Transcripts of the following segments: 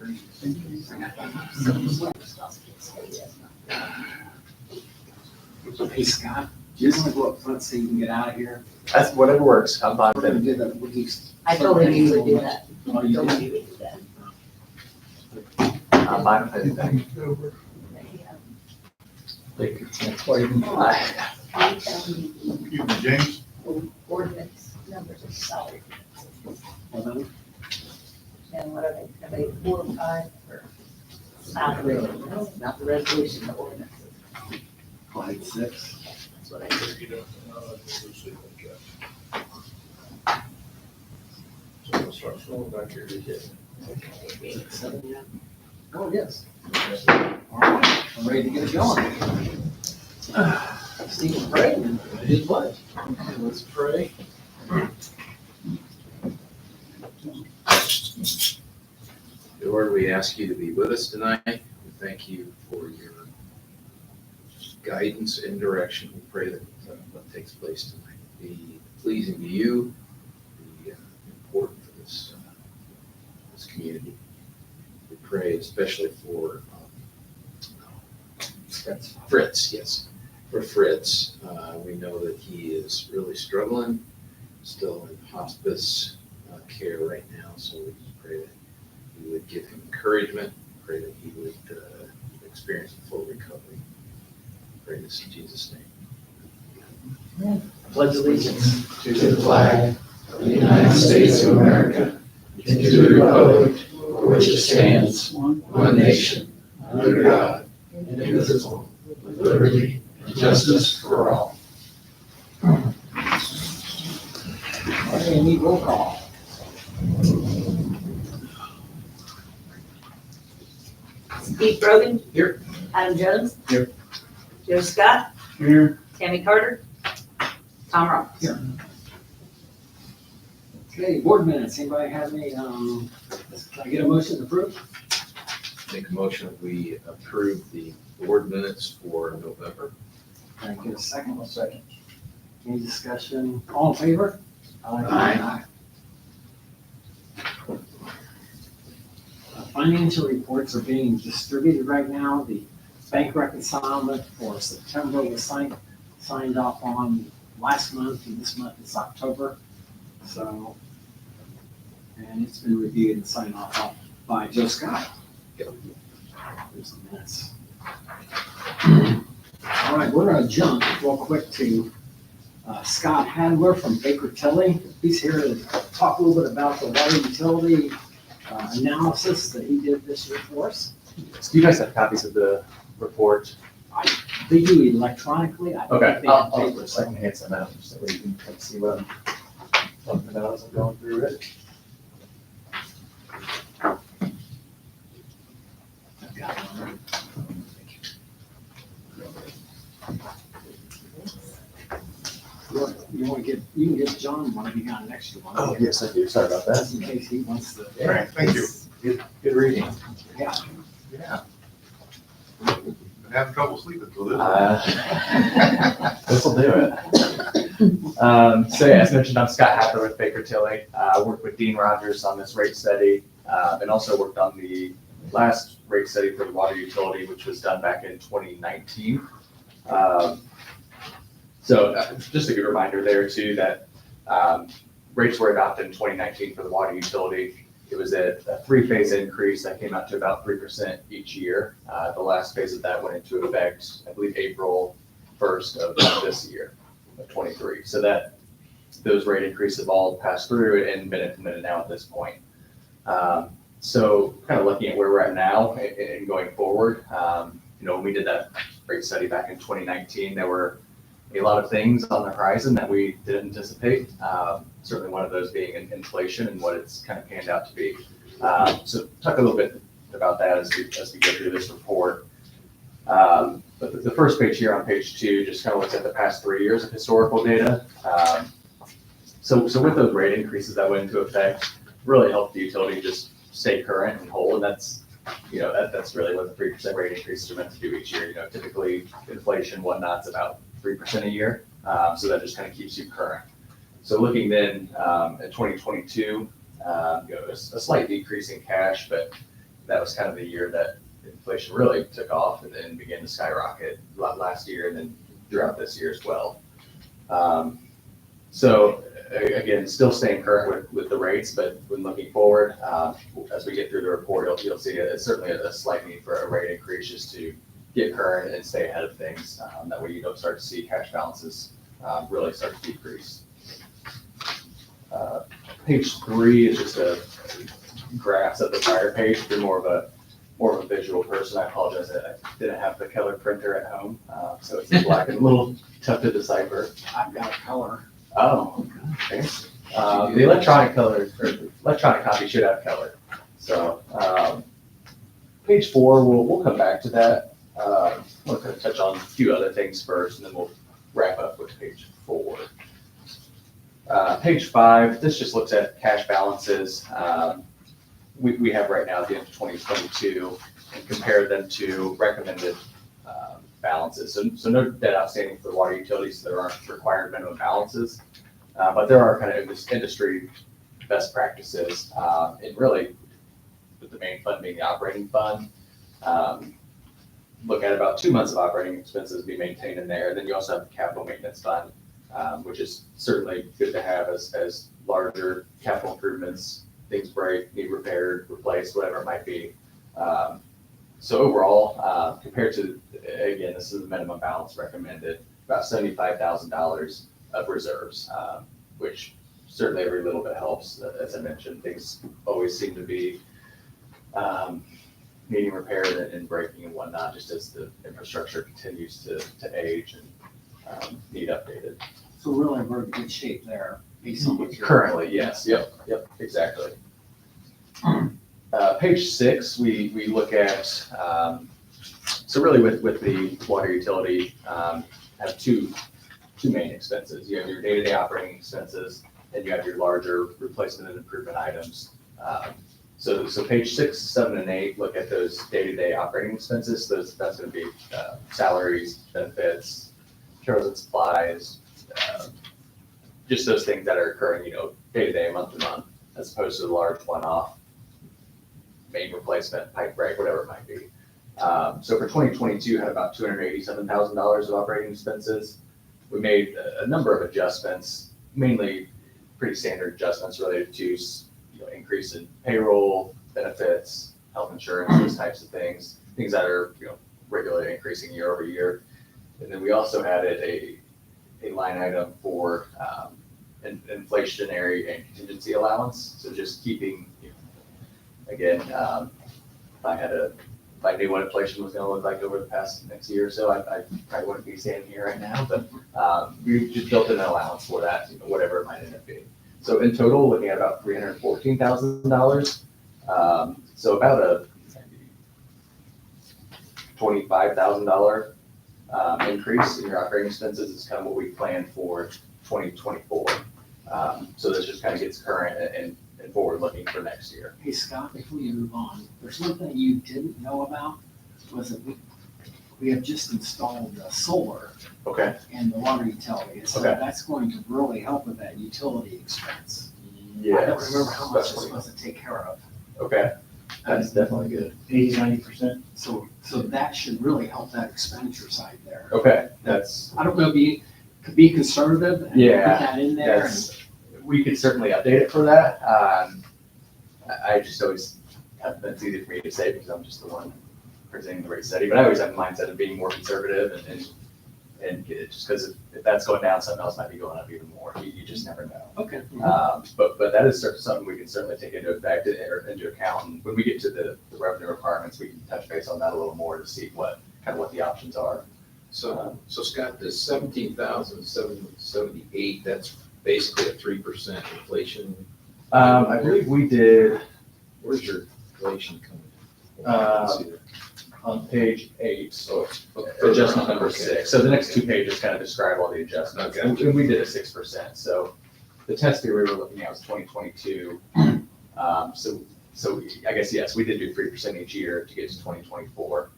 Hey, Scott, do you want to go up front so you can get out of here? That's whatever works. I'm fine We're with gonna it. do that. We'll just- I told him you would do that. Oh, you Told did? him you would do that. I'm fine with anything. Baker, that's why you can fly. Excuse me, James? Ordinance numbers of salary. Well, then, And what are they, are they 4 or 5 or? Not the resolution, the ordinances. slide 6. That's what I heard. So we'll start scrolling back here to get. 7 yet? Oh, yes. All right, I'm ready to get it going. Stephen prayed, I did what? Let's pray. Lord, we ask you to be with us tonight. We thank you for your guidance and direction. We pray that what takes place tonight be pleasing to you, be important for this community. We pray especially for Fritz, yes, for Fritz. We know that he is really struggling, still in hospice care right now, so we just pray that you would give him encouragement, pray that he would experience a full recovery. Pray this in Jesus' name. Pledge allegiance to the flag of the United States of America, and to the republic for which it stands, one nation, under God, indivisible, with liberty and justice for all. Okay, need roll call. Steve Brogan. Here. Adam Jones. Here. Joe Scott. Here. Tammy Carter. Tom Ross. Here. Okay, board minutes, anybody have any, can I get a motion to approve? Make a motion that we approve the board minutes for November. Can I get a second? A second. Any discussion? All in favor? Aye. Financial reports are being distributed right now. The bank reconciliation for September was signed off on last month, and this month is October. So, and it's been reviewed and signed off by Joe Scott. There's the minutes. All right, we're gonna jump real quick to Scott Handler from Baker Tilly. He's here to talk a little bit about the water utility analysis that he did this year for us. So do you guys have copies of the report? They do electronically. I don't Okay, think they have I'll paper, just so- hand some out, just so you can kind of see what I'm talking about as I'm going through it. I've got one. You want to get, you can give John one if you got an extra one. Oh, yes, I do. Sorry about that. Just in case he wants to. All right, thank you. Good reading. Yeah. Yeah. Been having trouble sleeping, so This will do it. So yeah, as mentioned, I'm Scott Hathor with Baker Tilly. I worked with Dean Rogers on this rate study, and also worked on the last rate study for the water utility, which was done back in 2019. Just a good reminder there too that rates were adopted in 2019 for the water utility. It was a 3-phase increase that came out to about 3% each year. The last phase of that went into effect, I believe, April 1st of this year, of 23. So that those rate increases have all passed through and been implemented now at this point. So kind of looking at where we're at now and going forward, when we did that rate study back in 2019, there were a lot of things on the horizon that we didn't anticipate. Certainly one of those being inflation and what it's kind of panned out to be. So talk a little bit about that as we go through this report. But the first page here on page 2 just kind of looks at the past 3 years of historical data. So with those rate increases that went into effect, really helped the utility just stay current and whole, and that's really what the 3% rate increases are meant to do each year. Typically inflation, whatnot's about 3% a year, so that just kind of keeps you current. So looking then at 2022, a slight decrease in cash, but that was kind of the year that inflation really took off and then began to skyrocket last year and then throughout this year as well. So again, still staying current with the rates, but when looking forward, as we get through the report, you'll see certainly a slight need for a rate increase just to get current and stay ahead of things. That way you don't start to see cash balances really start to decrease. Page 3 is just a graphs of the prior page. If you're more of a visual person, I apologize that I didn't have the Keller printer at home, so it's in black and a little tough to decipher. I've got a color. Oh, fancy. The electronic copy should have color. So, page 4, we'll come back to that. We'll kind of touch on a few other things first, and then we'll wrap up with page 4. Page 5, this just looks at cash balances. We have right now at the end of 2022 and compare them to recommended balances. So no debt outstanding for the water utilities. There aren't required minimum balances, but there are kind of industry best practices. And really, with the main fund being the operating fund, look at about 2 months of operating expenses be maintained in there. Then you also have the capital maintenance fund, which is certainly good to have as larger capital improvements, things break, need repaired, replaced, whatever it might be. So overall, compared to, again, this is the minimum balance recommended, about $75,000 of reserves, which certainly every little bit helps. As I mentioned, things always seem to be needing repaired and breaking and whatnot, just as the infrastructure continues to age and need updated. So really, we're in good shape there based on what you're. Currently, yes, yep, exactly. Page 6, we look at, so really with the water utility, have two main expenses. You have your day-to-day operating expenses, and you have your larger replacement and improvement items. So page 6, 7, and 8 look at those day-to-day operating expenses. That's going to be salaries, benefits, materials and supplies, just those things that are occurring, day-to-day, month-to-month, as opposed to the large one-off main replacement, pipe break, whatever it might be. So for 2022, had about $287,000 of operating expenses. We made a number of adjustments, mainly pretty standard adjustments related to increase in payroll, benefits, health insurance, those types of things that are regularly increasing year over year. And then we also added a line item for inflationary and contingency allowance. So just keeping, again, if I knew what inflation was going to look like over the past next year or so, I probably wouldn't be standing here right now. But we just built an allowance for that, whatever it might end up being. So in total, looking at about $314,000. So about a $25,000 increase in your operating expenses is kind of what we planned for 2024. So this just kind of gets current and forward looking for next year. Hey, Scott, before you move on, there's one thing you didn't know about, was that we have just installed solar Okay. in the water utility. So Okay. that's going to really help with that utility expense. Yes. I don't remember how much it's especially- supposed to take care of. Okay. That's definitely good. 80-90%. So that should really help that expenditure side there. Okay. That's, I don't know if you could be conservative and put Yeah, that in there. we could certainly update it for that. I just always it's easy for me to say because I'm just the one presenting the rate study, but I always have a mindset of being more conservative and just because if that's going down, something else might be going up even more. You just never know. Okay. But that is something we can certainly take into account. And when we get to the revenue requirements, we can touch base on that a little more to see what the options are. So Scott, this 17,778, that's basically a 3% inflation. I believe we did Where's your inflation coming in? on page 8, so Further adjustment on, number okay. 6. So the next 2 pages kind of describe all the adjustments. Okay. And we did a 6%. So the test year we were looking at was 2022. So I guess, yes, we did do 3% each year to get to 2024.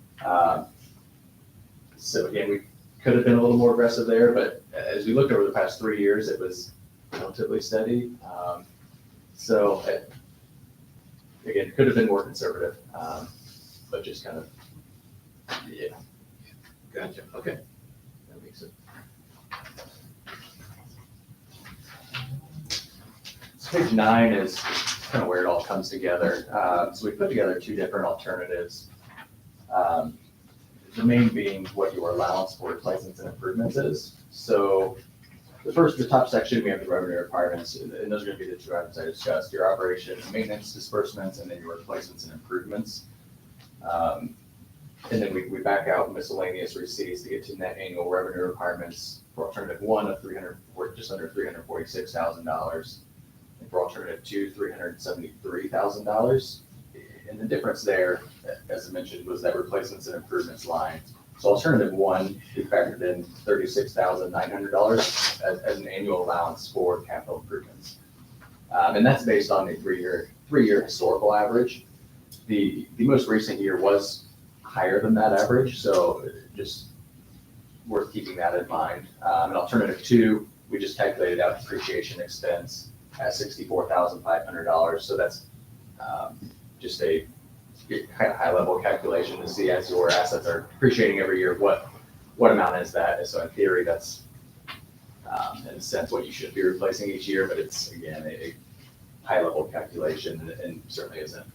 So again, we could have been a little more aggressive there, but as we looked over the past 3 years, it was relatively steady. So again, could have been more conservative. But just kind of, yeah. Gotcha, okay. That makes sense. So page 9 is kind of where it all comes together. So we put together 2 different alternatives. The main being what your allowance for replacements and improvements is. So the top section, we have the revenue requirements, and those are going to be the 2 items I discussed: your operation and maintenance disbursements, and then your replacements and improvements. And then we back out miscellaneous receipts to get to net annual revenue requirements for alternative 1 of just under $346,000. And for alternative 2, $373,000. And the difference there, as I mentioned, was that replacements and improvements line. So alternative 1, we factored in $36,900 as an annual allowance for capital improvements. And that's based on a three-year historical average. The most recent year was higher than that average, so just worth keeping that in mind. And alternative 2, we just calculated out depreciation expense at $64,500. So that's just a kind of high-level calculation to see as your assets are depreciating every year, what amount is that? So in theory, that's in a sense what you should be replacing each year, but it's again a high-level calculation and certainly isn't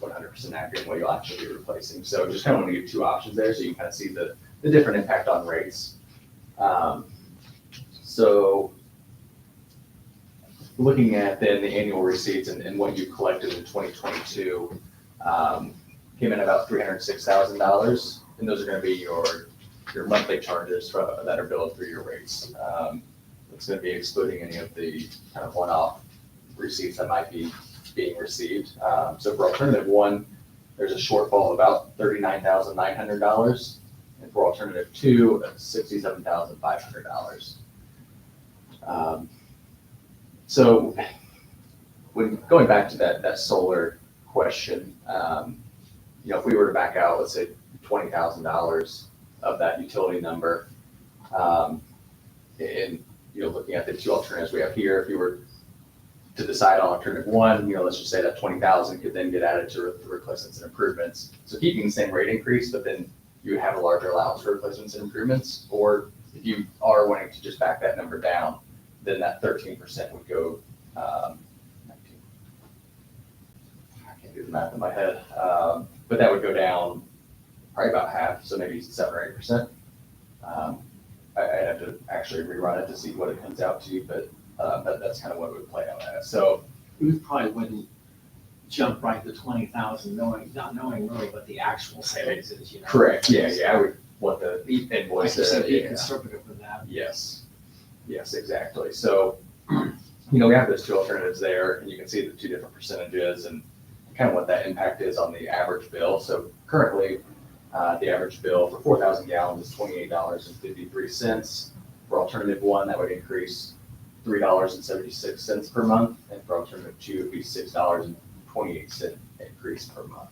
100% accurate in what you'll actually be replacing. So just kind of want to give 2 options there so you can kind of see the different impact on rates. So looking at then the annual receipts and what you collected in 2022, came in about $306,000, and those are going to be your monthly charges that are billed through your rates. It's going to be excluding any of the kind of one-off receipts that might be being received. So for alternative 1, there's a shortfall of about $39,900, and for alternative 2, $67,500. So when going back to that solar question, if we were to back out, let's say $20,000 of that utility number, and looking at the 2 alternatives we have here, if you were to decide on alternative 1, let's just say that 20,000 could then get added to the replacements and improvements. So keeping the same rate increase, but then you have a larger allowance for replacements and improvements. Or if you are wanting to just back that number down, then that 13% would go, 19. I can't do the math in my head, but that would go down probably about half, so maybe 7 or 8%. I'd have to actually rerun it to see what it comes out to, but that's kind of what it would play out as. So We probably wouldn't jump right to 20,000 not knowing really what the actual savings is, correct, yeah, I would want the Like invoice. you said, be Yeah. conservative with that. Yes, exactly. So, we have those 2 alternatives there, and you can see the 2 different percentages and kind of what that impact is on the average bill. So currently, the average bill for 4,000 gallons is $28.53. For alternative 1, that would increase $3.76 per month, and for alternative 2, it would be $6.28 increase per month.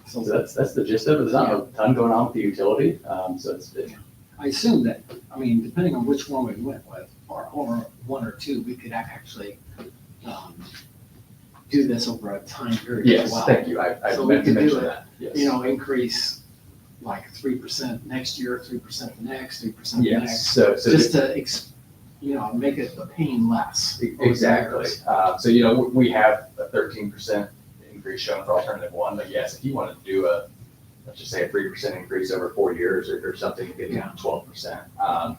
So that's the gist of it. There's not a ton going on with the utility, so it's been. I assume that, depending on which one we went with, or 1 or 2, we could actually do this over a time period as Yes, well. thank you. I So we meant to could do mention it, that. Yes. Increase like 3% next year, 3% the next, 3% the Yes, next. so Just to, make it the pain less. exactly. So, we have a 13% increase shown for alternative 1, but yes, if you want to do let's just say a 3% increase over 4 years or something, you get down 12%. I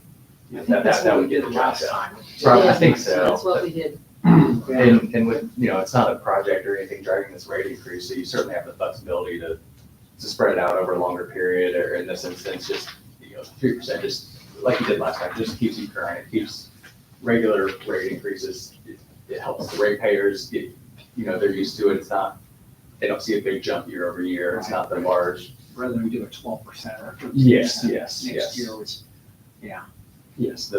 think that that's what we would get did the last job time. Probably, I Yeah, think so. That's what we did. And with, it's not a project or anything driving this rate increase, so you certainly have the flexibility to spread it out over a longer period, or in this instance, just, 3%, just like you did last time, just keeps you current. It keeps regular rate increases. It helps the ratepayers get, they're used to it. It's not, they don't see a big jump year over year. It's not the large. Rather than do a 12% or 15% Yes, next yes. year, which, yeah. Yes,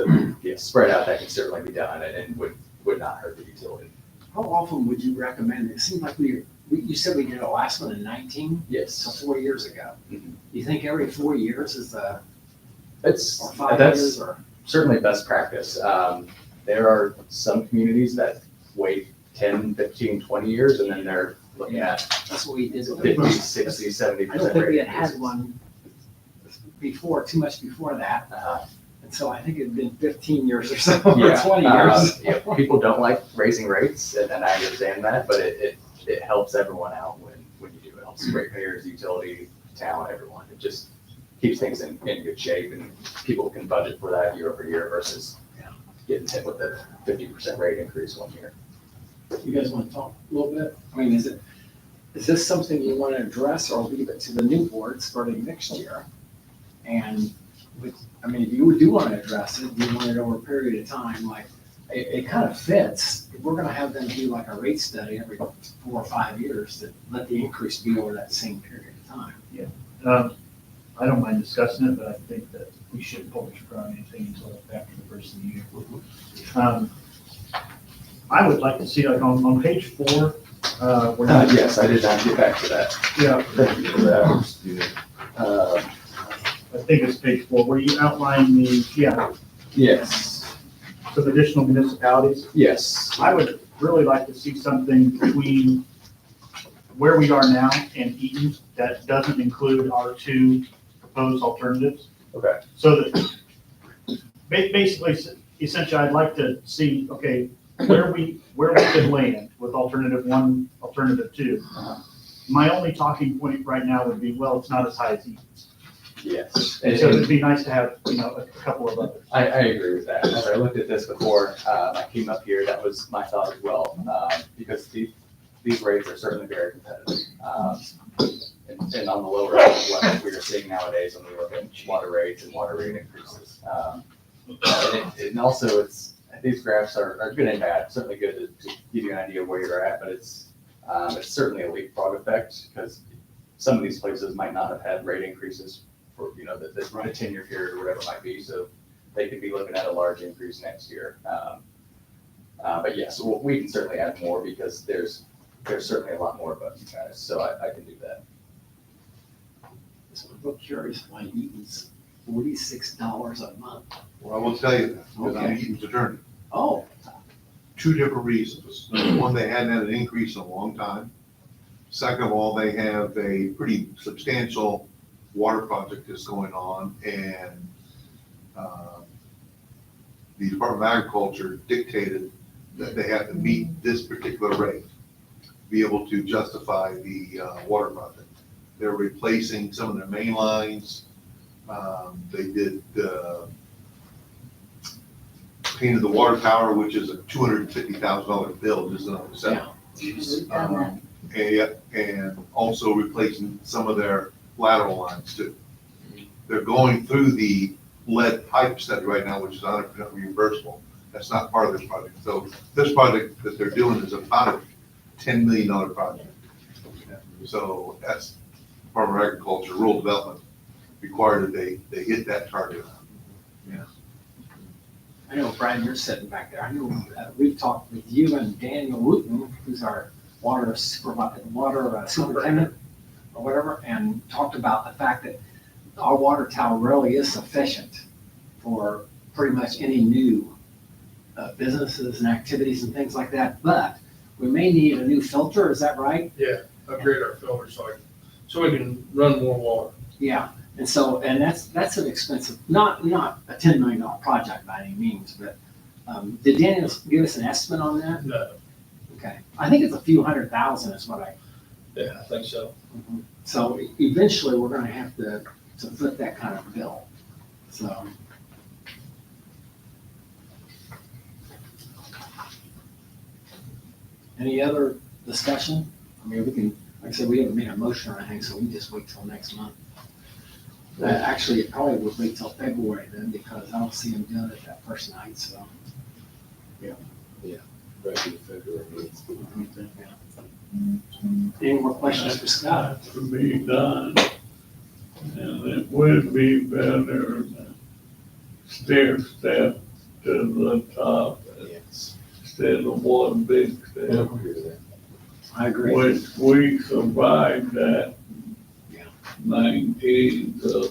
spread out, that can certainly be done and would not hurt the utility. How often would you recommend it? It seems like you said we did the last one in 19, so Yes. 4 years ago. Mhm. You think every 4 years is or That's 5 years or? certainly best practice. there are some communities that wait 10, 15, 20 years, and then they're looking at That's what we did. 50, 60, 70% I don't think we rate had had increases. one before, too much before that. And so I think it'd been 15 years or so, or Yeah, 20 years. yeah, people don't like raising rates, and I understand that, but it helps everyone out when you do. It helps ratepayers, utility, town, everyone. It just keeps things in good shape, and people can budget for that year over year versus getting hit with a 50% rate increase one year. You guys want to talk a little bit? I mean, is this something you want to address or leave it to the new board starting next year? And I mean, if you do want to address it, you want it over a period of time, like, it kind of fits. If we're gonna have them do like a rate study every 4 or 5 years, to let the increase be over that same period of time. I don't mind discussing it, but I think that we shouldn't hold on anything until after the first of the year. I would like to see, like, on page 4, where. Yes, I did not get back to that. Yeah, Thank you for that. I think it's page 4, where you outline Yes, some additional municipalities. yes. I would really like to see something between where we are now and Eaton that doesn't include our 2 proposed alternatives. Okay. So that, basically, essentially, I'd like to see, okay, where we could land with alternative 1, alternative 2. My only talking point right now would be, well, it's not as high as Eaton's. Yes. And so it'd be nice to have, a couple of others. I agree with that. As I looked at this before, I came up here, that was my thought as well, because these rates are certainly very competitive. And on the lower end of what we are seeing nowadays when we look at water rates and water rate increases. And also, these graphs are good and bad, certainly good to give you an idea of where you're at, but it's certainly a leapfrog effect, because some of these places might not have had rate increases for, the 10-year period or whatever it might be, so they could be looking at a large increase next year. But yes, we can certainly add more, because there's certainly a lot more above you guys, so I can do that. So I'm real curious why Eaton's $46 a month. Well, I will tell you that, because I'm Okay. Eaton's attorney. Oh, 2 different reasons. Number one, they hadn't had an increase in a long time. Second of all, they have a pretty substantial water project that's going on, and the Department of Agriculture dictated that they have to meet this particular rate to be able to justify the water project. They're replacing some of their main lines. They did painted the water tower, which is a $250,000 bill, just in itself. We've done that. And also replacing some of their lateral lines too. They're going through the lead pipe study right now, which is 100% reimbursable. That's not part of this project. So this project that they're doing is about a $10 million project. So that's Department of Agriculture, Rural Development required that they hit that target. I know, Brian, you're sitting back there. I know we've talked with you and Daniel Wooten, who's our water superintendent or whatever, and talked about the fact that our water tower really is sufficient for pretty much any new businesses and activities and things like that. But we may need a new filter, is that right? Yeah, upgrade our filter so we can run more water. Yeah, and so, and that's an expensive, not a $10 million project by any means, but did Daniel give us an estimate on that? No, Okay, I think it's a few $100,000 is what yeah, I think so. so eventually we're gonna have to foot that kind of bill, so. Any other discussion? I mean, we can, like I said, we haven't made a motion or anything, so we can just wait till next month. Actually, it probably would wait till February then, because I don't see them doing it that first night, so. Right in February meeting. Any more questions for Scott? To be done, and it would be better than step to the top Yes. instead of one big I step. agree with that. I agree. Which we survived that. Yeah. 19, so I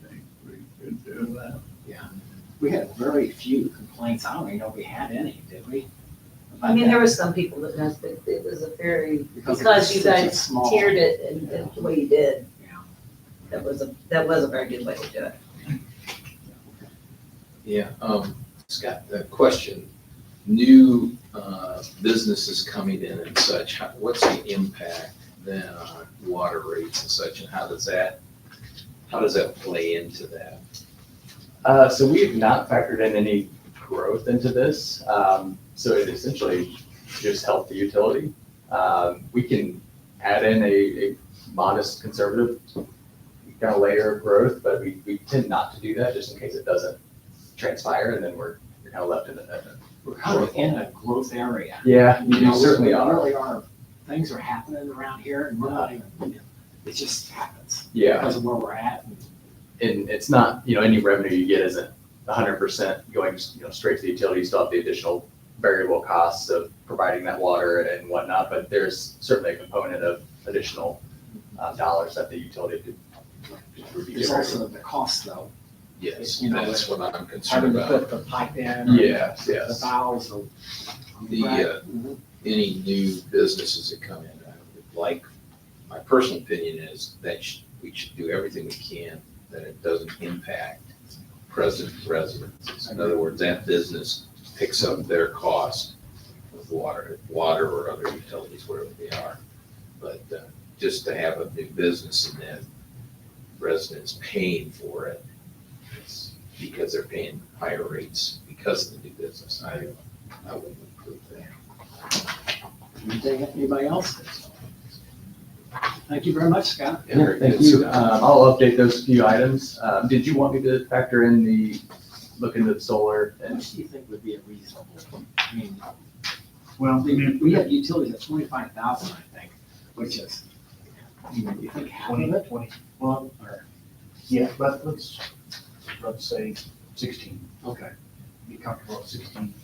think we could do that. We had very few complaints. I don't even know if we had any, did we? I mean, there were some people that noticed that it was a very, Because because you it's such a guys small- tiered it and the way you did. Yeah. That was a very good way to do it. Yeah, Scott, a question. New businesses coming in and such, what's the impact then on water rates and such, and how does that play into that? So we have not factored in any growth into this. So it essentially just helped the utility. We can add in a modest conservative kind of layer of growth, but we tend not to do that just in case it doesn't transpire, and then we're kind of left in a. We're kind of in a growth area. Yeah, You know, certainly we are. really are. Things are happening around here and we're not even, it just happens Yeah, because of where we're at. and it's not, any revenue you get isn't 100% going, straight to the utility. You still have the additional variable costs of providing that water and whatnot, but there's certainly a component of additional dollars that the utility could be There's generating. also the cost though, Yes, You know, that's what I'm concerned having to about. put the pipe in. or Yes, The yes. valves or. The, Any new businesses that come in, I would like, my personal opinion is that we should do everything we can that it doesn't impact present residents. In other words, that business picks up their cost with water or other utilities, wherever they are. But just to have a new business and then residents paying for it, it's because they're paying higher rates because of the new business. I wouldn't approve that. Anybody else? Thank you very much, Scott. Yeah, thank you. I'll update those few items. Did you want me to factor in look into the solar? How much do you think would be a reasonable? I mean, Well, I mean, we have utilities at 25,000, I think, which is, you think half of 20, it? 20, well, Or, yeah, but let's say 16. okay. Be comfortable at 16.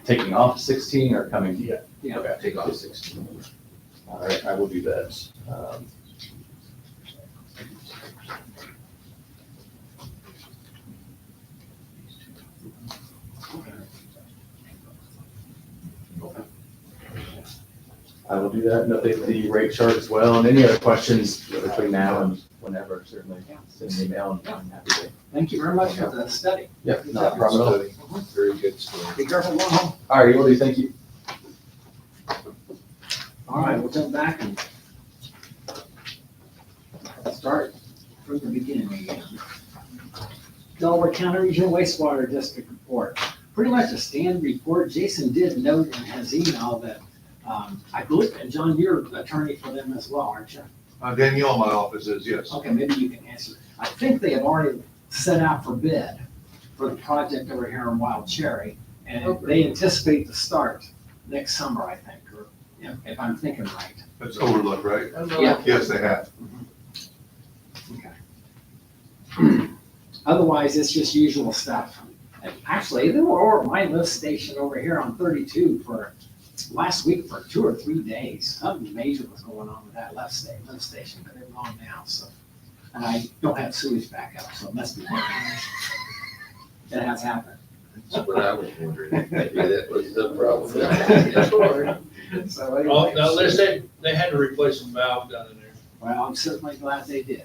Taking off 16 or coming? Yeah. Yeah. Okay. Take off 16. All right, I will do that. I will do that and update the rate chart as well. And any other questions between now and whenever, certainly send an email and I'm happy to. Thank you very much for the study. Yep, not a problem at all. Very good story. Be careful going home. All right, will do. Thank you. All right, we'll jump back and start from the beginning again. Delaware County Regional Wastewater District report. Pretty much a standard report. Jason did note in his email that, I believe, and John, you're attorney for them as well, aren't you? Danielle, my office is, yes. Okay, maybe you can answer. I think they have already set out for bid for the project over here in Wild Cherry, and they anticipate to start next summer, I think, or, if I'm thinking right. That's Overlook, right? Yeah. Yes, they have. Okay. Otherwise, it's just usual stuff. And actually, they were over at my lift station over here on 32 for last week for 2 or 3 days. Something major was going on with that lift station, but they're gone now, so. And I don't have sewage backup, so it must be working. It has happened. That's what I was wondering. Maybe that was the problem. So Well, anyway, now, they had to replace some valve down in there. well, I'm certainly glad they did.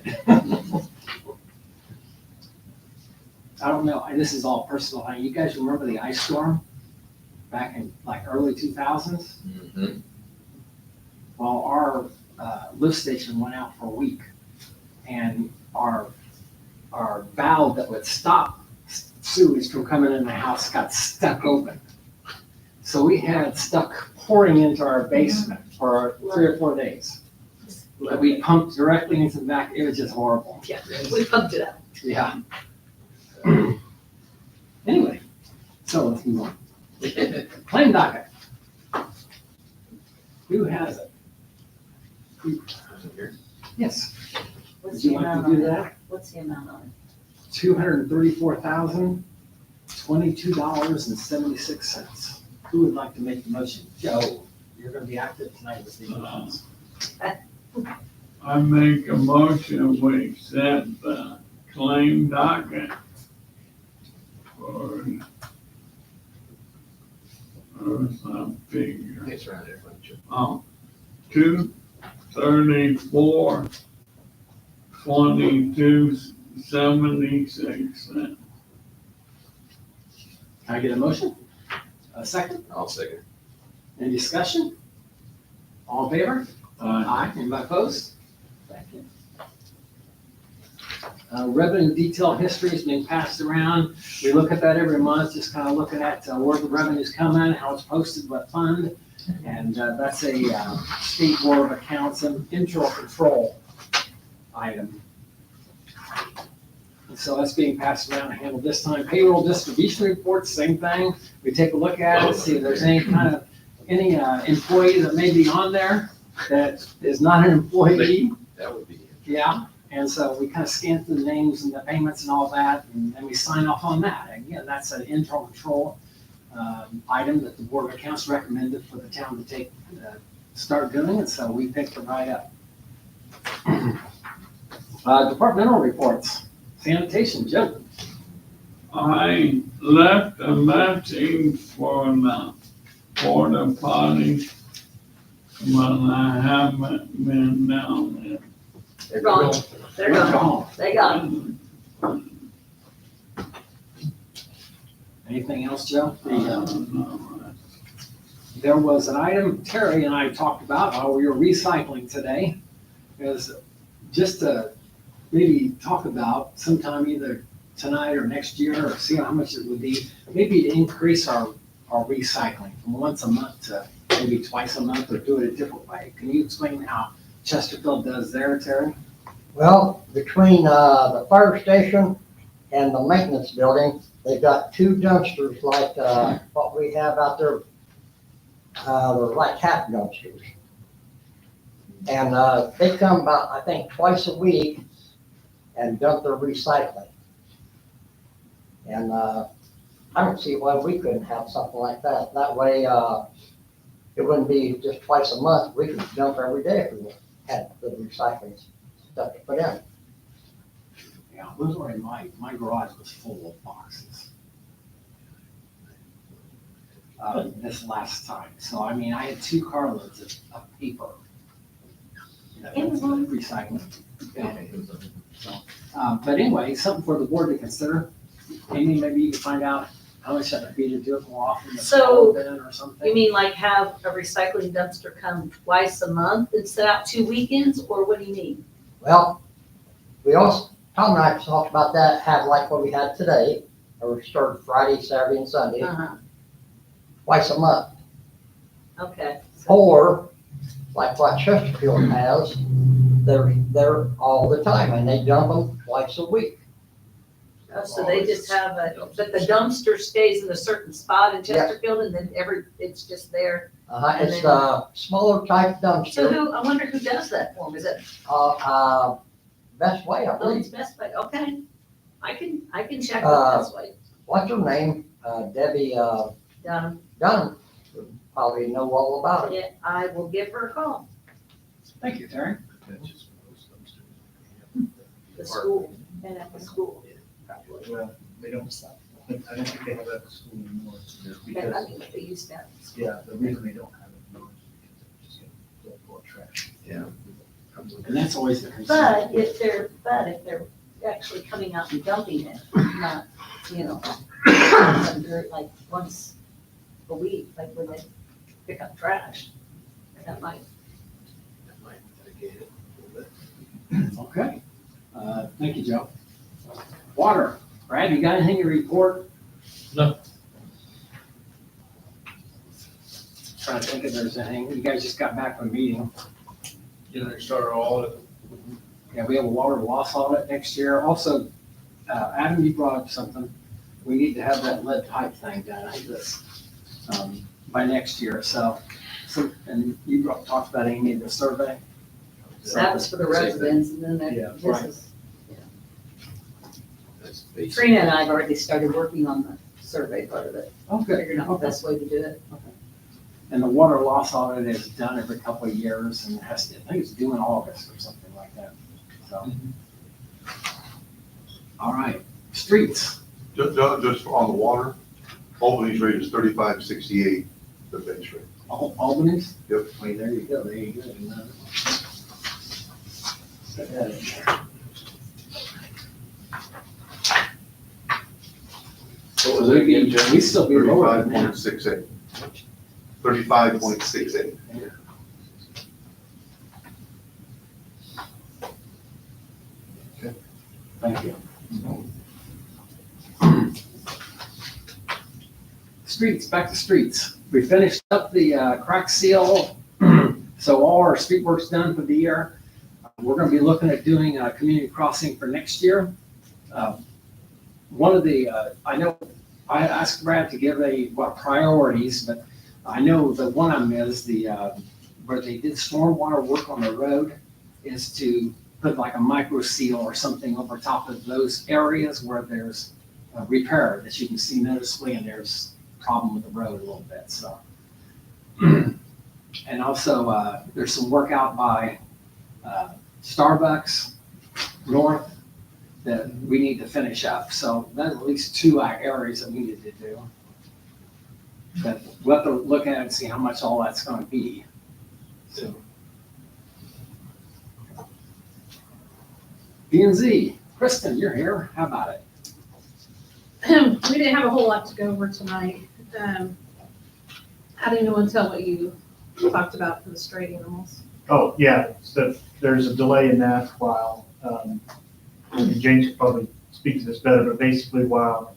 I don't know, and this is all personal. You guys remember the ice storm back in like early 2000s? Mhm. Well, our lift station went out for a week, and our valve that would stop sewage from coming in the house got stuck open. So we had stuck pouring into our basement for 3 or 4 days. We pumped directly into the back. It was just horrible. Yeah, we pumped it out. Yeah. Anyway, so let's move on. Claim docket. Who has it? Yes. What's Would you the like amount to do on it? that? What's the amount on it? $234,022.76. Who would like to make the motion? Joe, you're gonna be active tonight with the motions. I make a motion, we accept the claim docket for, where's that figure? It's around there, wasn't it? 234, 22.76 cents. Can I get a motion? A second? I'll second. Any discussion? All in favor? Aye. Anybody opposed? Thank you. Revenue detail history is being passed around. We look at that every month, just kind of looking at where the revenue's coming, how it's posted, what fund. And that's a State Board of Accounts and internal control item. And so that's being passed around and handled this time. Payroll distribution reports, same thing. We take a look at it, see if there's any kind of, any employee that may be on there that is not an employee. That would be. Yeah, and so we kind of scan through the names and the payments and all that, and then we sign off on that. Again, that's an internal control item that the Board of Accounts recommended for the town to take, start doing, and so we picked it right up. Departmental reports, sanitation, Joe. I left a message for the porta potty, but I haven't been down there. They're gone. They're gone. They got it. Anything else, Joe? There was an item Terry and I talked about while we were recycling today, is just to maybe talk about sometime either tonight or next year, or see how much it would be, maybe to increase our recycling from once a month to maybe twice a month, or do it a different way. Can you explain how Chesterfield does there, Terry? Well, between the fire station and the maintenance building, they've got two dumpsters like what we have out there. They're like half dumpsters. And they come about, I think, twice a week and dump their recycling. And I don't see why we couldn't have something like that. That way, it wouldn't be just twice a month. We could dump every day if we had the recycling stuff to put in. Yeah, those were in my garage was full of boxes. This last time, so I mean, I had 2 carloads of paper. You know, recycling. Yeah. So, but anyway, something for the board to consider. Amy, maybe you can find out how much that would be to do it more often. So, or something. You mean like have a recycling dumpster come twice a month and set out 2 weekends, or what do you mean? Well, we also, Tom and I talked about that, have like what we had today, or started Friday, Saturday, and Sunday, Uh-huh, twice a month. okay. Or, like what Chesterfield has, they're there all the time, and they dump them twice a week. Oh, so they just have but the dumpster stays in a certain spot in Chesterfield, and then it's just there. And It's then- a smaller type So dumpster, I wonder who does that for them? Is it, Best Way, I oh, it's believe. Best Buy? Okay. I can check with Best Way. What's her name? Debbie, Done. Dunn, would probably know all about it. Yeah, I will give her a call. Thank you, Terry. The school, and at the school. Well, they don't, I don't think they have that at school anymore. And I Because, think they used that. yeah, the reason they don't have it anymore is because they're just getting full of trash. And that's always the concern. But if they're actually coming out and dumping it, not, like once a week, like when they pick up trash, that might. Okay. Thank you, Joe. Water. Brad, you got anything to report? No. Trying to think if there's anything. You guys just got back from a meeting. They started all of it. Yeah, we have a water loss audit next year. Also, Adam, you brought up something. We need to have that lead pipe thing done, I think this, by next year. So, and you talked about Amy, the survey. So- That was for the residents, and then Yeah, this right. is, That's basic. Trina and I have already started working on the survey part of it, Oh, good. figuring out the Okay. best way to do it. And the water loss audit is done every couple of years and it has to, I think it's due in August or something like that. So. All right, streets. Just on the water, Albany's rate is 35.68, the base rate. Albany's? Yep. Wait, there you go, there you go. Put that in there. What was it again, Jim? We still be lower than that. 35.68. 35.68. Thank you. Streets, back to streets. We finished up the crack seal, so all our street work's done for the year. We're gonna be looking at doing a community crossing for next year. One of the, I know, I asked Brad to give priorities, but I know that one of them is where they did stormwater work on the road, is to put like a micro seal or something over top of those areas where there's a repair that you can see noticeably, and there's a problem with the road a little bit, so. And also, there's some work out by Starbucks North that we need to finish up. So that's at least two areas that we need to do. But we'll have to look at it and see how much all that's gonna be. So. P and Z, Kristen, you're here. How about it? We didn't have a whole lot to go over tonight. I didn't know until what you talked about for the stray animals. Oh, yeah, so there's a delay in that while, and James could probably speak to this better, but basically while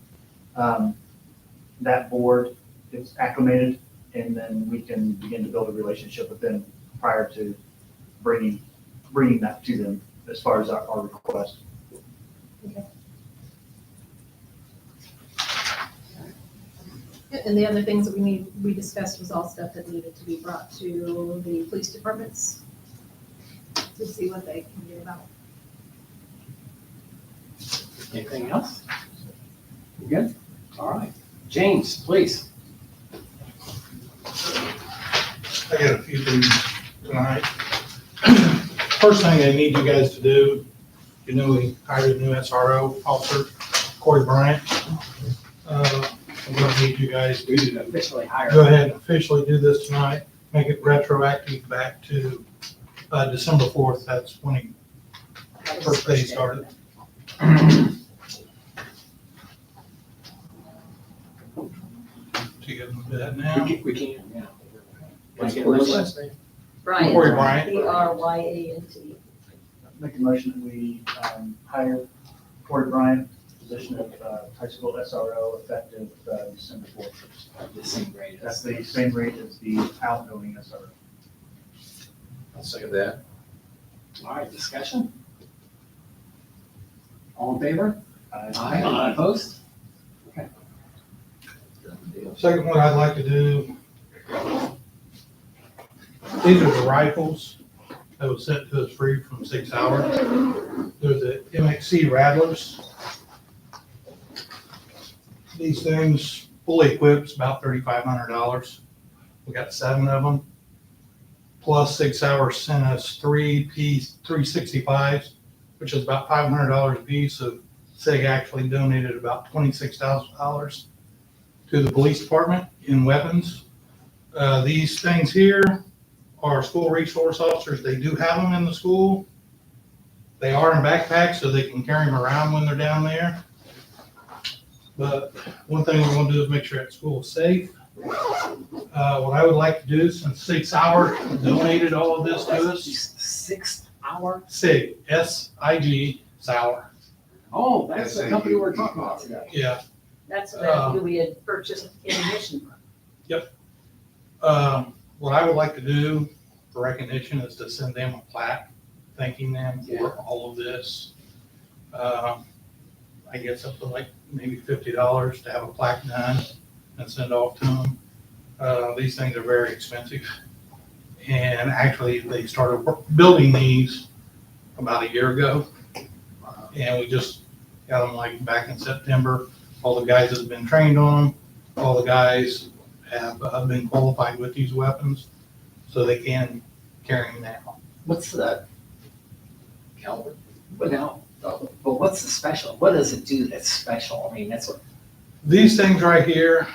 that board is acclimated, and then we can begin to build a relationship with them prior to bringing that to them as far as our request. And the other things that we discussed was all stuff that needed to be brought to the police departments to see what they can do about it. Anything else? You good? All right. James, please. I got a few things tonight. First thing I need you guys to do, we hired a new SRO officer, Corey Bryant. I'm gonna need you guys We to did officially hire. go ahead and officially do this tonight, make it retroactive back to December 4th. That's when he first day started. To get him to that now. We can, yeah. What's Corey's last name? Brian. Corey Bryant. Bryant. Make a motion that we hire Corey Bryant, position of high school SRO, effective December 4th. The same grade. That's the same rate as the outgoing SRO. I'll second that. All right, discussion? All in favor? Aye. Opposed? Done deal. Second one I'd like to do, these are the rifles that was sent to us free from 6 Hour. They're the MXC Rattlers. These things, fully equipped, is about $3,500. We got 7 of them. Plus 6 Hour sent us 3-piece 365s, which is about $500 a piece. So SIG actually donated about $26,000 to the police department in weapons. These things here are school resource officers. They do have them in the school. They are in backpacks, so they can carry them around when they're down there. But one thing we want to do is make sure that school is safe. What I would like to do, since 6 Hour donated all of this to us, 6 Hour? SIG, S-I-G, Sauer. Oh, that's the company we're talking about today. Yeah. That's who we had purchased ammunition from. What I would like to do for recognition is to send them a plaque, thanking them for all of this. I guess up to like maybe $50 to have a plaque done and send off to them. These things are very expensive. And actually, they started building these about a year ago. And we just got them like back in September. All the guys that have been trained on them, all the guys have been qualified with these weapons, so they can carry them now. What's the caliber? But now, but what's the special? What does it do that's special? I mean, that's what, These things right here,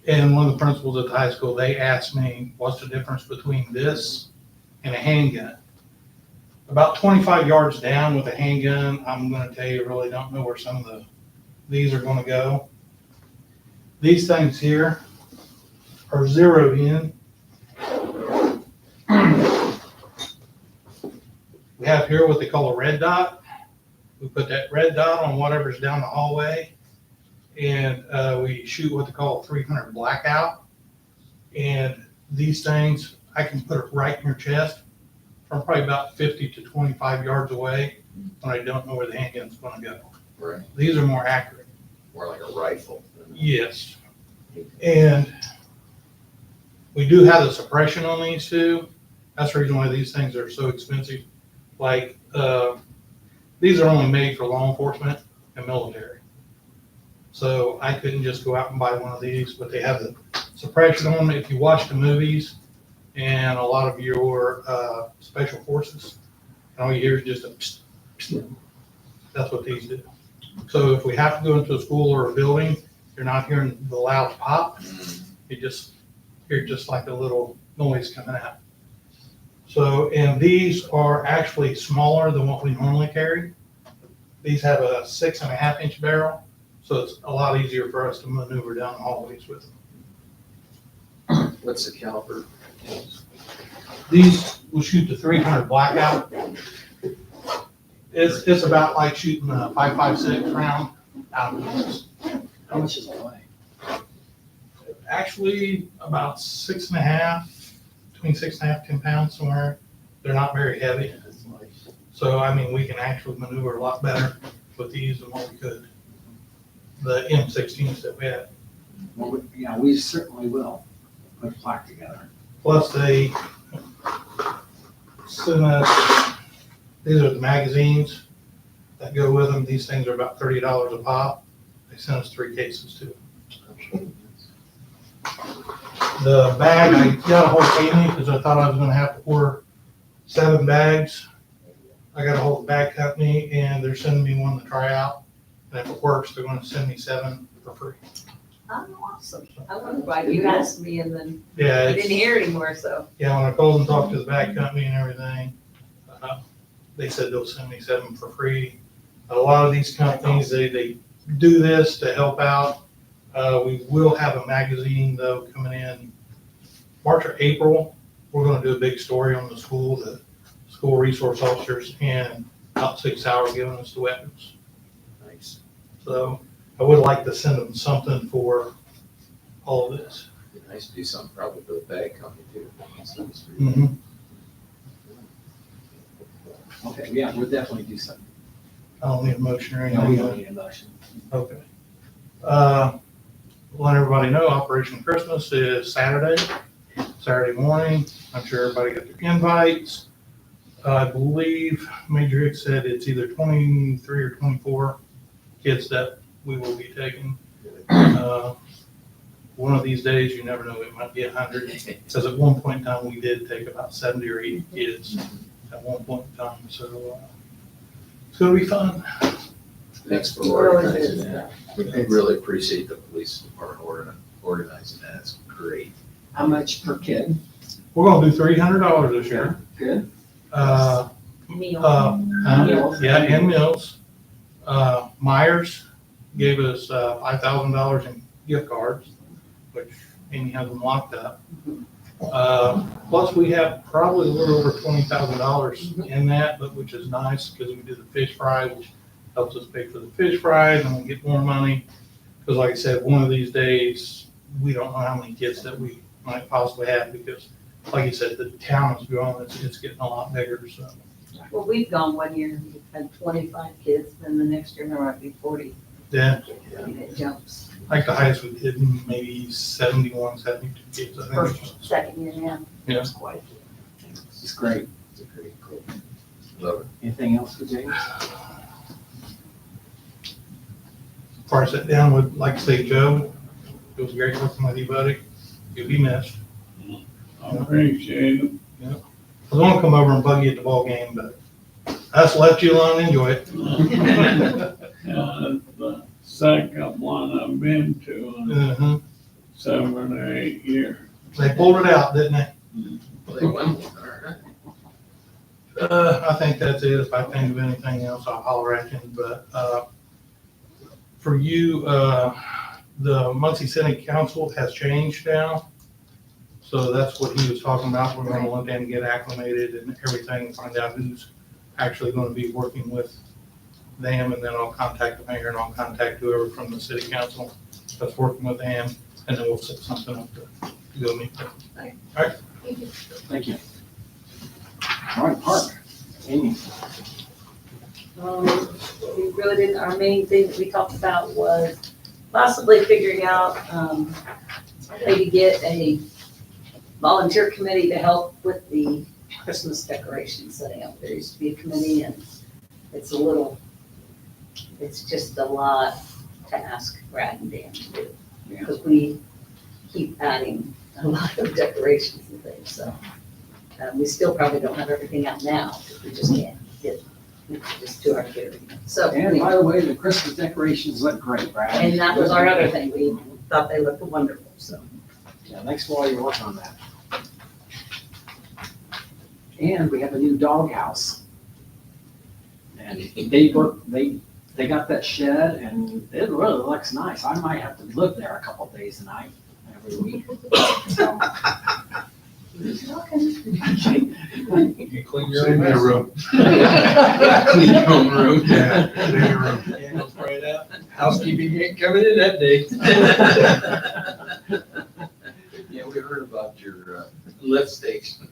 and one of the principals at the high school, they asked me, what's the difference between this and a handgun? About 25 yards down with a handgun, I'm gonna tell you, really don't know where some of these are gonna go. These things here are zeroed in. We have here what they call a red dot. We put that red dot on whatever's down the hallway, and we shoot what they call a 300 blackout. And these things, I can put it right in your chest from probably about 50 to 25 yards away when I don't know where the handgun's gonna go. Right. These are more accurate. More like a rifle. Yes. And we do have the suppression on these too. That's the reason why these things are so expensive. Like, these are only made for law enforcement and military. So I couldn't just go out and buy one of these, but they have the suppression on them. If you watch the movies and a lot of your special forces, all you hear is just a psst, psst. That's what these do. So if we have to go into a school or a building, you're not hearing the loud pop. You just hear just like a little noise coming out. So, and these are actually smaller than what we normally carry. These have a 6.5-inch barrel, so it's a lot easier for us to maneuver down the hallways with them. What's the caliber? These will shoot the 300 blackout. It's about like shooting a 5.56 round out of this. How much is it weigh? Actually, about 6.5, between 6.5, 10 pounds somewhere. They're not very heavy. So, I mean, we can actually maneuver a lot better with these than what we could. The M16s that we had. Well, yeah, we certainly will put a plaque together. Plus they sent us, these are the magazines that go with them. These things are about $30 a pop. They sent us 3 cases too. The bag, I got a hold of Amy because I thought I was gonna have to order 7 bags. I got a hold of the bag company and they're sending me one to try out. And if it works, they're gonna send me 7 for free. Oh, awesome. I wondered why you asked me and then Yeah, I it's- didn't hear anymore, so. Yeah, when I called and talked to the bag company and everything, they said they'll send me 7 for free. A lot of these companies, they do this to help out. We will have a magazine though coming in March or April. We're gonna do a big story on the school resource officers and about 6 hours giving us the weapons. Nice. So I would like to send them something for all of this. It'd be nice to do something probably for the bag company too. Mhm. Okay, yeah, we'll definitely do something. I don't need a motion or No, we anything. don't need a motion. Okay. Let everybody know, Operation Christmas is Saturday morning. I'm sure everybody got their invites. I believe Major Hicks said it's either 23 or 24 kids that we will be taking. One of these days, you never know, it might be 100. Because at one point in time, we did take about 70 or 80 kids at one point in time. So it's gonna be fun. Thanks for It always organizing is. that. I really appreciate the police department organizing that. It's great. How much per kid? We're gonna do $300 this year. Good. Meal. Meals. Yeah, and meals. Myers gave us $5,000 in gift cards, which Amy has them locked up. Plus we have probably a little over $20,000 in that, but which is nice because we do the fish fry, which helps us pay for the fish fries and we get more money. Because like I said, one of these days, we don't know how many kids that we might possibly have because like you said, the town is growing, it's getting a lot bigger, so. Well, we've gone one year, we've had 25 kids, then the next year there might be 40. Yeah, And it jumps. like the highest we did, maybe 71, 72 kids, I think. First, second year now. Yeah. It's quite. It's great. It's a great group. Love it. Anything else for James? Before I sit down, would like to say, Joe, it was great working with you, buddy. You'll be missed. I appreciate it. I was gonna come over and bug you at the ball game, but I just left you alone and enjoy it. Yeah, second one I've been to in Mhm. 7 or 8 years. They pulled it out, didn't they? Well, they went with her, I think that's it. If I think of anything else, I'll holler at you, but, for you, the Muncie City Council has changed now. So that's what he was talking about. We're gonna look and get acclimated and everything, and find out who's actually gonna be working with them, and then I'll contact the mayor and I'll contact whoever from the city council that's working with them, and then we'll set something up to go meet them. Thank you. All right, Park. Amy. We really didn't, our main thing that we talked about was possibly figuring out, maybe get a volunteer committee to help with the Christmas decoration setting up. There used to be a committee and it's just a lot to ask Brad and Dan to do. Because we keep adding a lot of decorations and things, so. We still probably don't have everything out now, because we just can't get, it's just too hard to get everything. So, And by the way, the Christmas decorations look great, Brad. and that was our other thing, we thought they looked wonderful, so. Yeah, thanks for all your work on that. And we have a new doghouse. And they got that shed and it really looks nice. I might have to live there a couple days a night every week. So, You clean your Save own me a mess. room. Clean your own room. Yeah, save me a room. Candles right out. Housekeeping ain't coming in that day. Yeah, we heard about your lift station.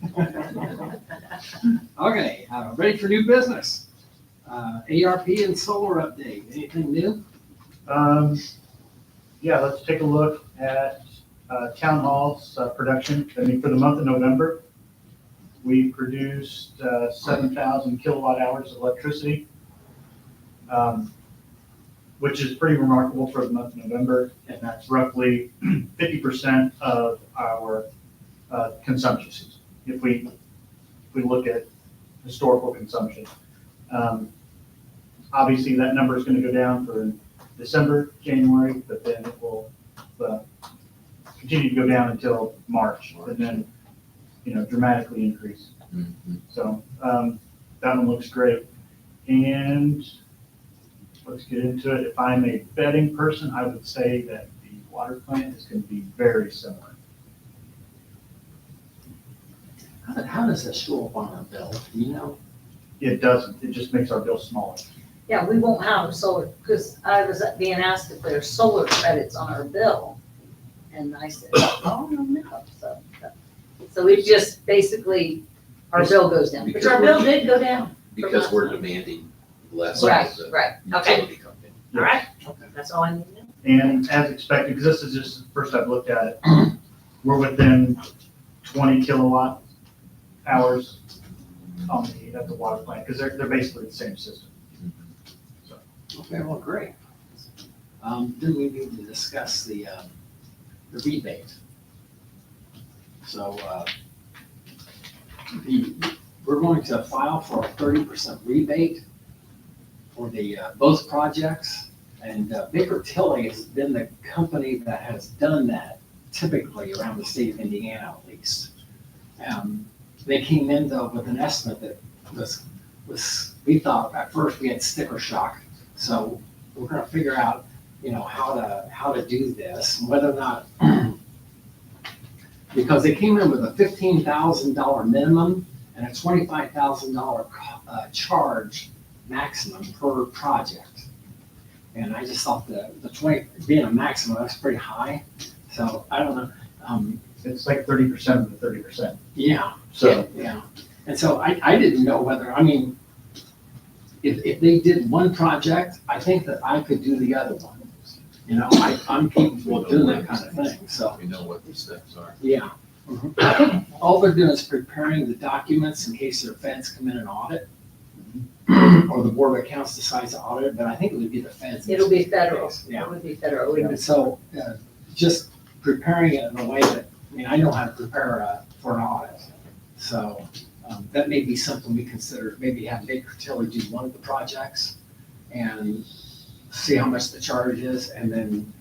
Okay, ready for new business. ARP and solar update. Anything new? Yeah, let's take a look at Town Hall's production. I mean, for the month of November, we produced 7,000 kilowatt hours of electricity, which is pretty remarkable for the month of November, and that's roughly 50% of our consumption season, if we look at historical consumption. Obviously, that number is going to go down for December, January, but then it will continue to go down until March, and then, dramatically increase. So that one looks great. And let's get into it. If I'm a betting person, I would say that the water plant is going to be very similar. How does that show up on our bill? Do you know? It doesn't, it just makes our bill smaller. Yeah, we won't have solar, because I was being asked if there's solar credits on our bill. And I said, oh, no, so we just basically, our bill goes down, which our bill did go down. Because we're demanding less. Right, of the right, okay, utility company. all right, Okay. that's all I need to know. And as expected, because this is just the first I've looked at it, we're within 20 kilowatt hours on at the water plant, because they're basically the same system. Okay, well, great. Then we need to discuss the rebate. So, we're going to file for a 30% rebate for the, both projects. And Baker Tilly has been the company that has done that typically around the state of Indiana at least. They came in though with an estimate that was, we thought at first we had sticker shock. So we're gonna figure out, how to do this, whether or not, because they came in with a $15,000 minimum and a $25,000 charge maximum per project. And I just thought the 20 being a maximum, that's pretty high. So I don't know. It's like 30% of the 30%. Yeah. So, Yeah. And so I didn't know whether, if they did one project, I think that I could do the other one. I'm capable of doing that kind of thing, so, We know what the steps are. yeah. I think all they're doing is preparing the documents in case their feds come in and audit. Or the Board of Accounts decides to audit it, but I think it would be the feds. It'll be federal, Yeah. it would be federal. We And so, just preparing it in a way that, I know how to prepare for an audit. So, that may be something we consider, maybe have Baker Tilly do one of the projects and see how much the charge is, and then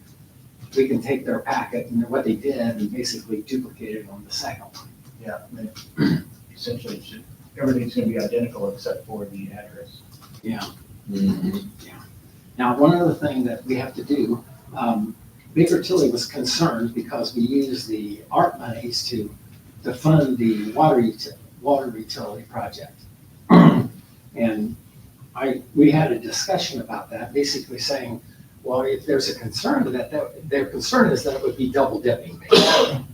we can take their packet and what they did and basically duplicate it on the second one. Yeah, I mean, essentially, everything's gonna be identical except for the address. Yeah. Mhm. Now, one other thing that we have to do, Baker Tilly was concerned because we use the ARP monies to fund the water utility project. And we had a discussion about that, basically saying, well, if there's a concern their concern is that it would be double dipping. Basically.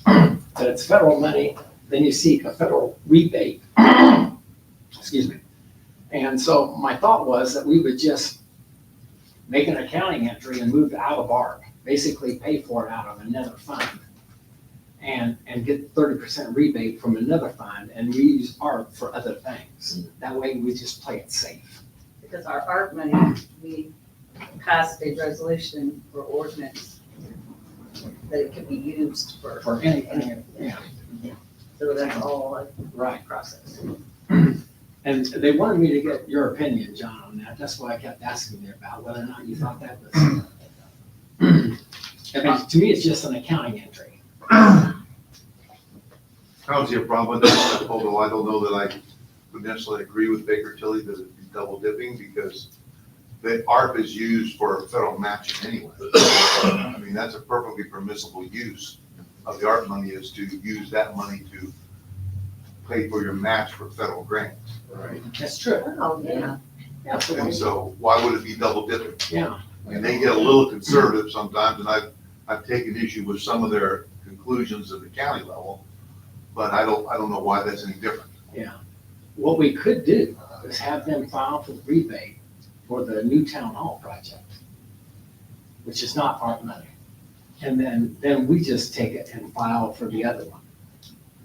That it's federal money, then you seek a federal rebate. Excuse me. And so my thought was that we would just make an accounting entry and move out of ARP, basically pay for it out of another fund. And get 30% rebate from another fund and reuse ARP for other things. That way we just play it safe. Because our ARP money, we passed a resolution for ordinance that it could be used for. For anything, yeah, So that's all a right. process. And they wanted me to get your opinion, John, on that. That's why I kept asking you about whether or not you thought that was. I mean, to me, it's just an accounting entry. I don't see a problem with that, although I don't know that I would necessarily agree with Baker Tilly that it'd be double dipping, because the ARP is used for federal matching anyway. I mean, that's a perfectly permissible use of the ARP money, is to use that money to pay for your match for federal grants. Right. That's true. Oh, yeah. And so why would it be double dipping? Yeah, And they get a little conservative sometimes, and I've taken issue with some of their conclusions at the county level, but I don't know why that's any different. yeah. What we could do is have them file for the rebate for the new town hall project, which is not ARP money. And then we just take it and file for the other one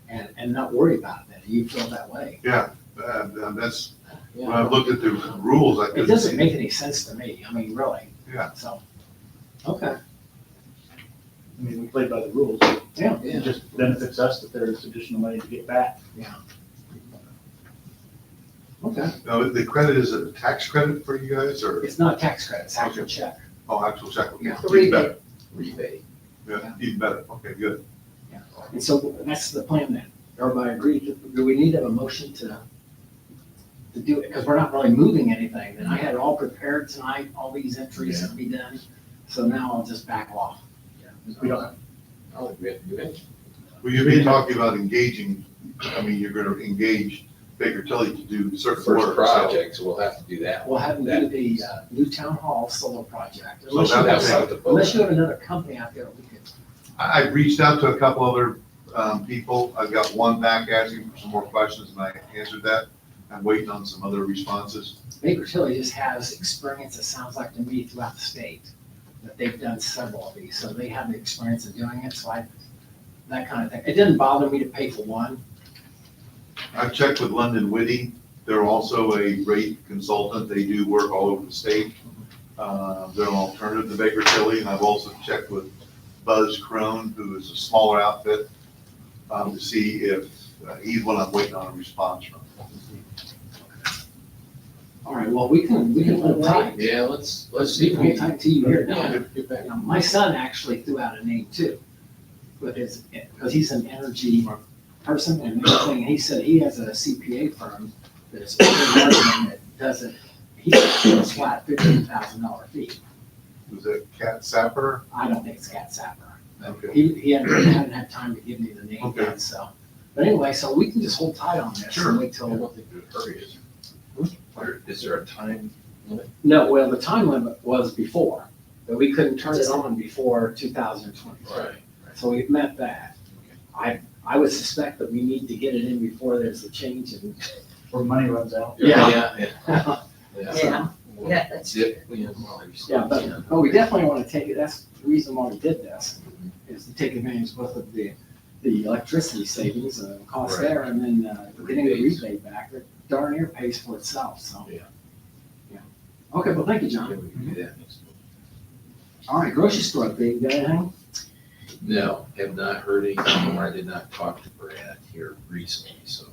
and not worry about that. You feel that way? Yeah, that's, when I looked at the rules, I It couldn't doesn't see. make any sense to me. I mean, really. Yeah. So, okay, I mean, we played by the rules. yeah, It just benefits us that there's additional money to get back. okay. Now, the credit, is it a tax credit for you guys, or, It's not tax credit, it's actual check. oh, actual check? Okay, Yeah. even better. Rebate. Yeah, even better, okay, good. And so that's the plan then. Everybody agreed, do we need to have a motion to do it? Because we're not really moving anything. And I had it all prepared tonight, all these entries to be done. So now I'll just back off. We don't, I don't think we have to do anything. Will you be talking about engaging, I mean, you're gonna engage Baker Tilly to do certain work. First so- project, so we'll have to do that. We'll have them do the new town hall solar project. So Unless you that have was out the boat. unless you have another company out there, we could. I've reached out to a couple other people. I've got one back asking for some more questions, and I answered that. I'm waiting on some other responses. Baker Tilly just has experience, it sounds like to me, throughout the state, that they've done several of these, so they have the experience of doing it, so that kind of thing. It didn't bother me to pay for one. I've checked with London Whitty. They're also a rate consultant. They do work all over the state. They're an alternative to Baker Tilly, and I've also checked with Buzz Crone, who is a smaller outfit, to see if he's what I'm waiting on a response from. All right, well, we can hold tight. Yeah, let's see if we Hold tight to you here now. Yeah, get back. You know, my son actually threw out a name too, with his, because he's an energy person and everything. He said he has a CPA firm that's that does it. He pays flat $15,000 fee. Was it Cat Sapper? I don't think it's Cat Sapper. Okay. He hadn't had time to give me the name Okay. yet, so. But anyway, so we can just hold tight on this Sure. and wait I till. don't think there's a hurry, is there? Is there a time limit? No, well, the time limit was before, but we couldn't turn it on before 2024. Right. So we've met that. I would suspect that we need to get it in before there's a change in. where money runs out. Yeah. Yeah, Yeah. Yeah, that's it. but we definitely want to take it, that's the reason why we did this, is to take advantage both of the electricity savings, cost Right. there, and then getting the rebate back, it darn near pays for itself, so. Yeah. Yeah. Okay, well, thank you, Yeah, John. we can do that next month. All right, grocery store update, you got anything? No, have not heard anything more. I did not talk to Brad here recently, so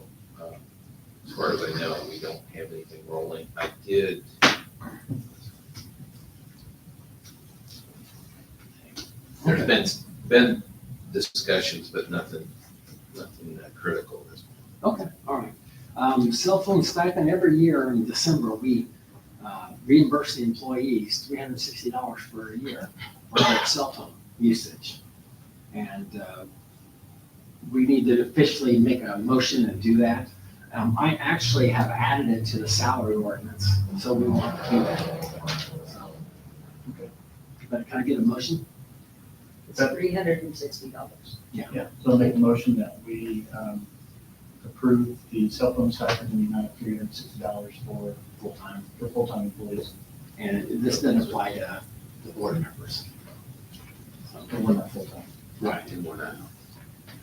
as far as I know, we don't have anything rolling. I did There's been discussions, but nothing critical at this point. Okay, all right. Cell phone stipend, every year in December, we reimburse the employees $360 for a year for their cell phone usage. And we need to officially make a motion and do that. I actually have added it to the salary ordinance, so we won't have to do that. So, okay. But can I get a motion? It's $360. Yeah, so I'll make a motion that we approve the cell phone stipend in the amount of $360 for full-time employees. And this doesn't apply to the board members. And we're not full-time. Right. And we're not.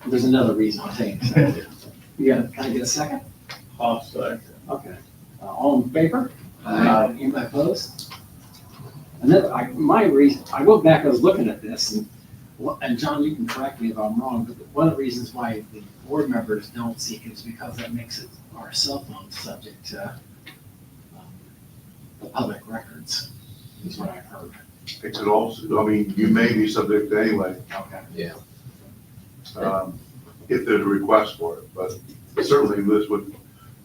There's another reason I'm saying so. Yeah, can I get a second? I'll second. Okay. All in favor? Aye. Anybody opposed? And then my reason, I went back, I was looking at this and John, you can correct me if I'm wrong, but one of the reasons why the board members don't seek it is because that makes it our cell phone subject to the public records, is what I've heard. It could also, I mean, you may be subject to anyway, Okay. Yeah. if there's a request for it, but certainly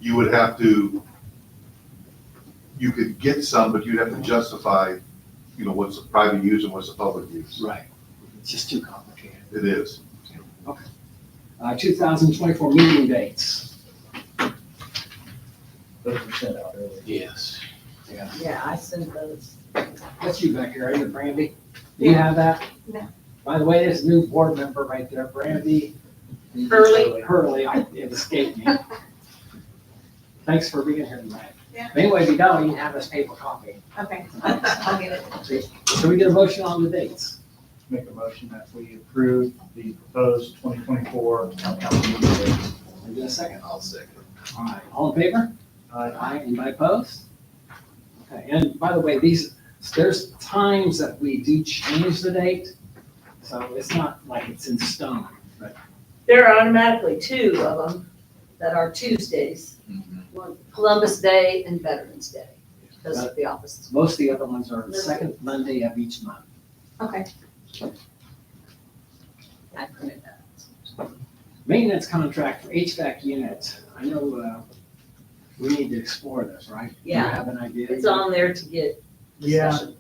you would have to, you could get some, but you'd have to justify, what's the private use and what's the public use. Right. It's just too complicated. It is. 2024 meeting dates. Those were sent out earlier. Yes. Yeah, I sent those. That's you back here, isn't it, Brandy? Do you have that? No. By the way, this new board member right there, Brandy. Hurley. Hurley, it escaped me. Thanks for being here tonight. Yeah. Anyway, if you don't, you can have this paper copy. Okay, I'll get it. So we get a motion on the dates. Make a motion that we approve the proposed 2024 town council meeting dates. Can I get a second? I'll second. All right, all in favor? Aye. Aye, anybody opposed? Okay, and by the way, there's times that we do change the date, so it's not like it's in stone, but There are automatically two of them that are Tuesdays. One Columbus Day and Veterans Day. Those are the opposites. most of the other ones are the second Monday of each month. Okay. I printed that. Maintenance contract for HVAC units. I know we need to explore this, right? Yeah. You have an idea? It's on there to get Yeah. discussion.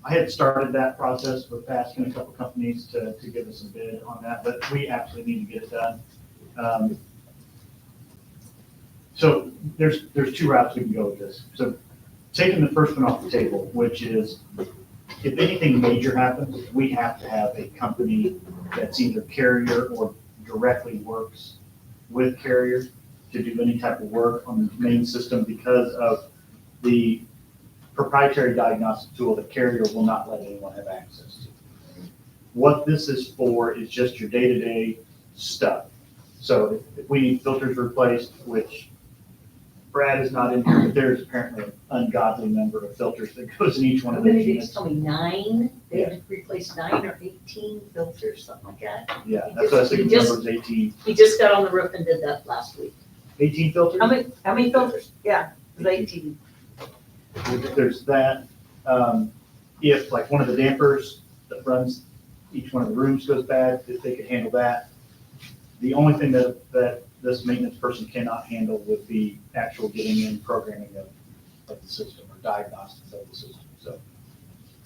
I had started that process with asking a couple companies to give us a bid on that, but we absolutely need to get it done. So there's two routes we can go with this. So taking the first one off the table, which is if anything major happens, we have to have a company that's either Carrier or directly works with Carrier to do any type of work on the main system because of the proprietary diagnostic tool that Carrier will not let anyone have access to. What this is for is just your day-to-day stuff. So if we need filters replaced, which Brad is not in here, but there's apparently an ungodly number of filters that goes in each one How of those many did you units. tell me? 9? They had to replace 9 or 18 filters, something like that. Yeah, that's what I was thinking, Just- number is 18. He just got on the roof and did that last week. 18 filters? How many filters? Yeah, it was 18. There's that. If like one of the dampers that runs each one of the rooms goes bad, if they could handle that. The only thing that this maintenance person cannot handle would be actual getting in programming of the system or diagnostics of the system.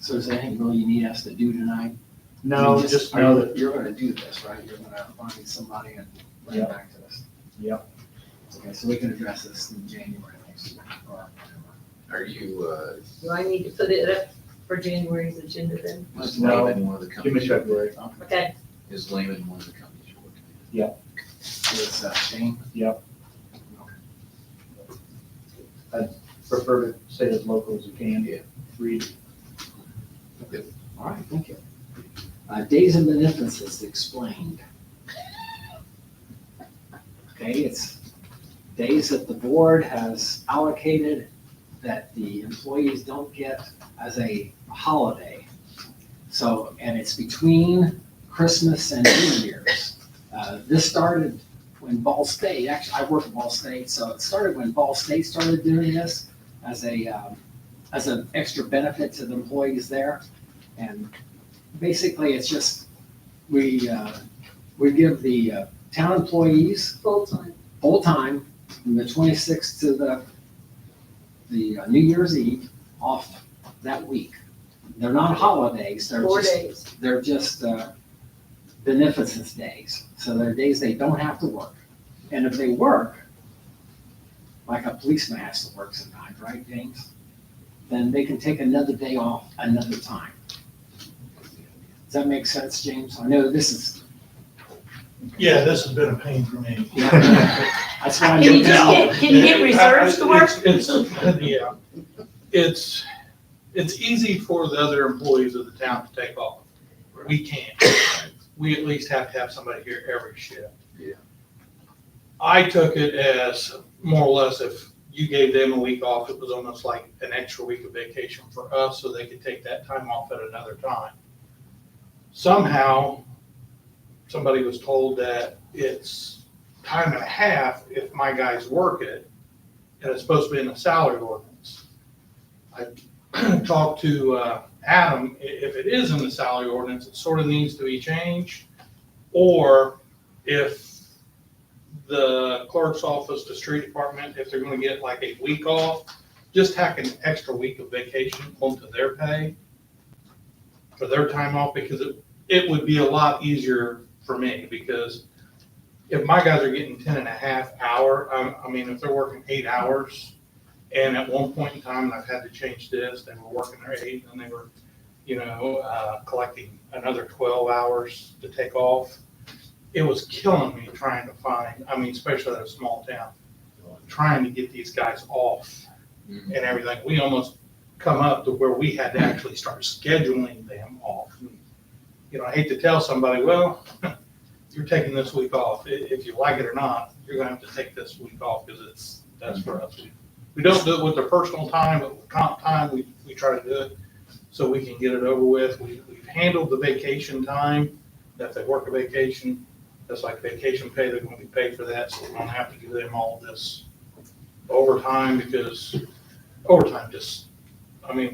So is there anything really you need us to do tonight? No, You just know that, You're gonna do this, right? You're gonna find somebody and bring it Yeah. back to us. Yep. Okay, so we can address this in January next year or whatever. Are you, Do I need to put it up for January's agenda then? is No. Lehman one of the give me companies? February. Okay, Is Lehman one of the companies you're looking at? It's Shane. Yep. Prefer to stay as local as you can. Yeah. Read. All right, thank you. Days of beneficence explained. Okay, it's days that the board has allocated that the employees don't get as a holiday. So, and it's between Christmas and New Year's. This started when Ball State, actually, I work at Ball State, so it started when Ball State started doing this as an extra benefit to the employees there. And basically, it's just, we give the town employees Full time. full-time from the 26th to the New Year's Eve off that week. They're not holidays, 4 days. they're just beneficence days. So they're days they don't have to work. And if they work, like a policeman has to work sometimes, right, James? Then they can take another day off another time. Does that make sense, James? I know this is, Yeah, this has been a pain for me. that's why I Can you need just help. can you get reserves to work? Yeah, it's easy for the other employees of the town to take off. We can't. We at least have to have somebody here every shift. Yeah. I took it as more or less if you gave them a week off, it was almost like an extra week of vacation for us, so they could take that time off at another time. Somehow, somebody was told that it's time and a half if my guys work it, and it's supposed to be in the salary ordinance. I talked to Adam, if it is in the salary ordinance, it sort of needs to be changed. Or if the clerk's office, the street department, if they're gonna get like a week off, just tack an extra week of vacation onto their pay for their time off, because it would be a lot easier for me, because if my guys are getting 10 and a half hour, I mean, if they're working 8 hours, and at one point in time, I've had to change this, they were working their 8, and they were, collecting another 12 hours to take off. It was killing me trying to find, especially at a small town, trying to get these guys off and everything. We almost come up to where we had to actually start scheduling them off. I hate to tell somebody, well, you're taking this week off. If you like it or not, you're gonna have to take this week off, because that's for us. We don't do it with their personal time, but with comp time, we try to do it so we can get it over with. We've handled the vacation time, that if they work a vacation, that's like vacation pay, they're gonna be paid for that, so we don't have to give them all this overtime, because overtime just,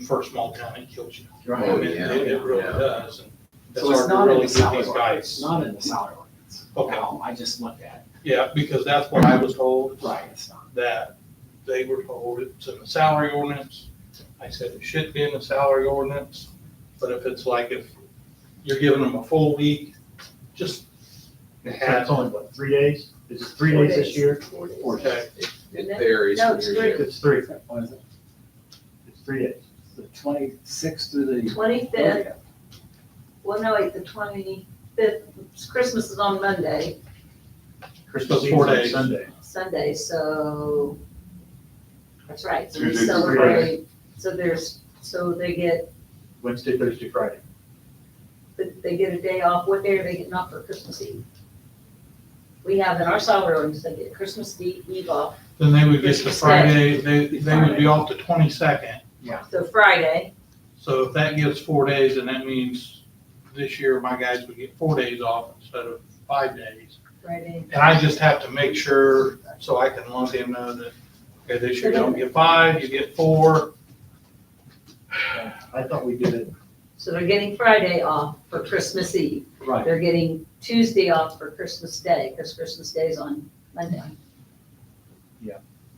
for a small town, it kills you. Right. It really Yeah. does. And that's So it's hard to not in really the get salary these ordinance. guys. It's not in the salary ordinance. Okay. No, I just looked at it. Yeah, because that's what I was told, Right, it's not. that they were told it's in the salary ordinance. I said it should be in the salary ordinance, but if you're giving them a full week, just It's only what, 3 days? Is it 3 days this year? okay. It varies. No, from it's year to three. year. It's 3. What is it? It's 3 days. The 26th through the. 25th. Well, no, wait, the 25th, Christmas is on Monday, Christmas So Eve 4 on days. Sunday. Sunday, so that's right. So we Tuesday through celebrate, so they get Wednesday, Thursday, Friday. they get a day off. What day are they getting off for Christmas Eve? We have in our salary ordinance, they get Christmas Eve off, Then they would get the Christmas Friday, they would be off the 22nd. so Friday, So if that gives 4 days, then that means this year my guys would get 4 days off instead of 5 days. Friday. And I just have to make sure, so I can let them know that, okay, this year you don't get 5, you get 4. I thought we did it. So they're getting Friday off for Christmas Eve. Right. They're getting Tuesday off for Christmas Day, because Christmas Day is on Monday.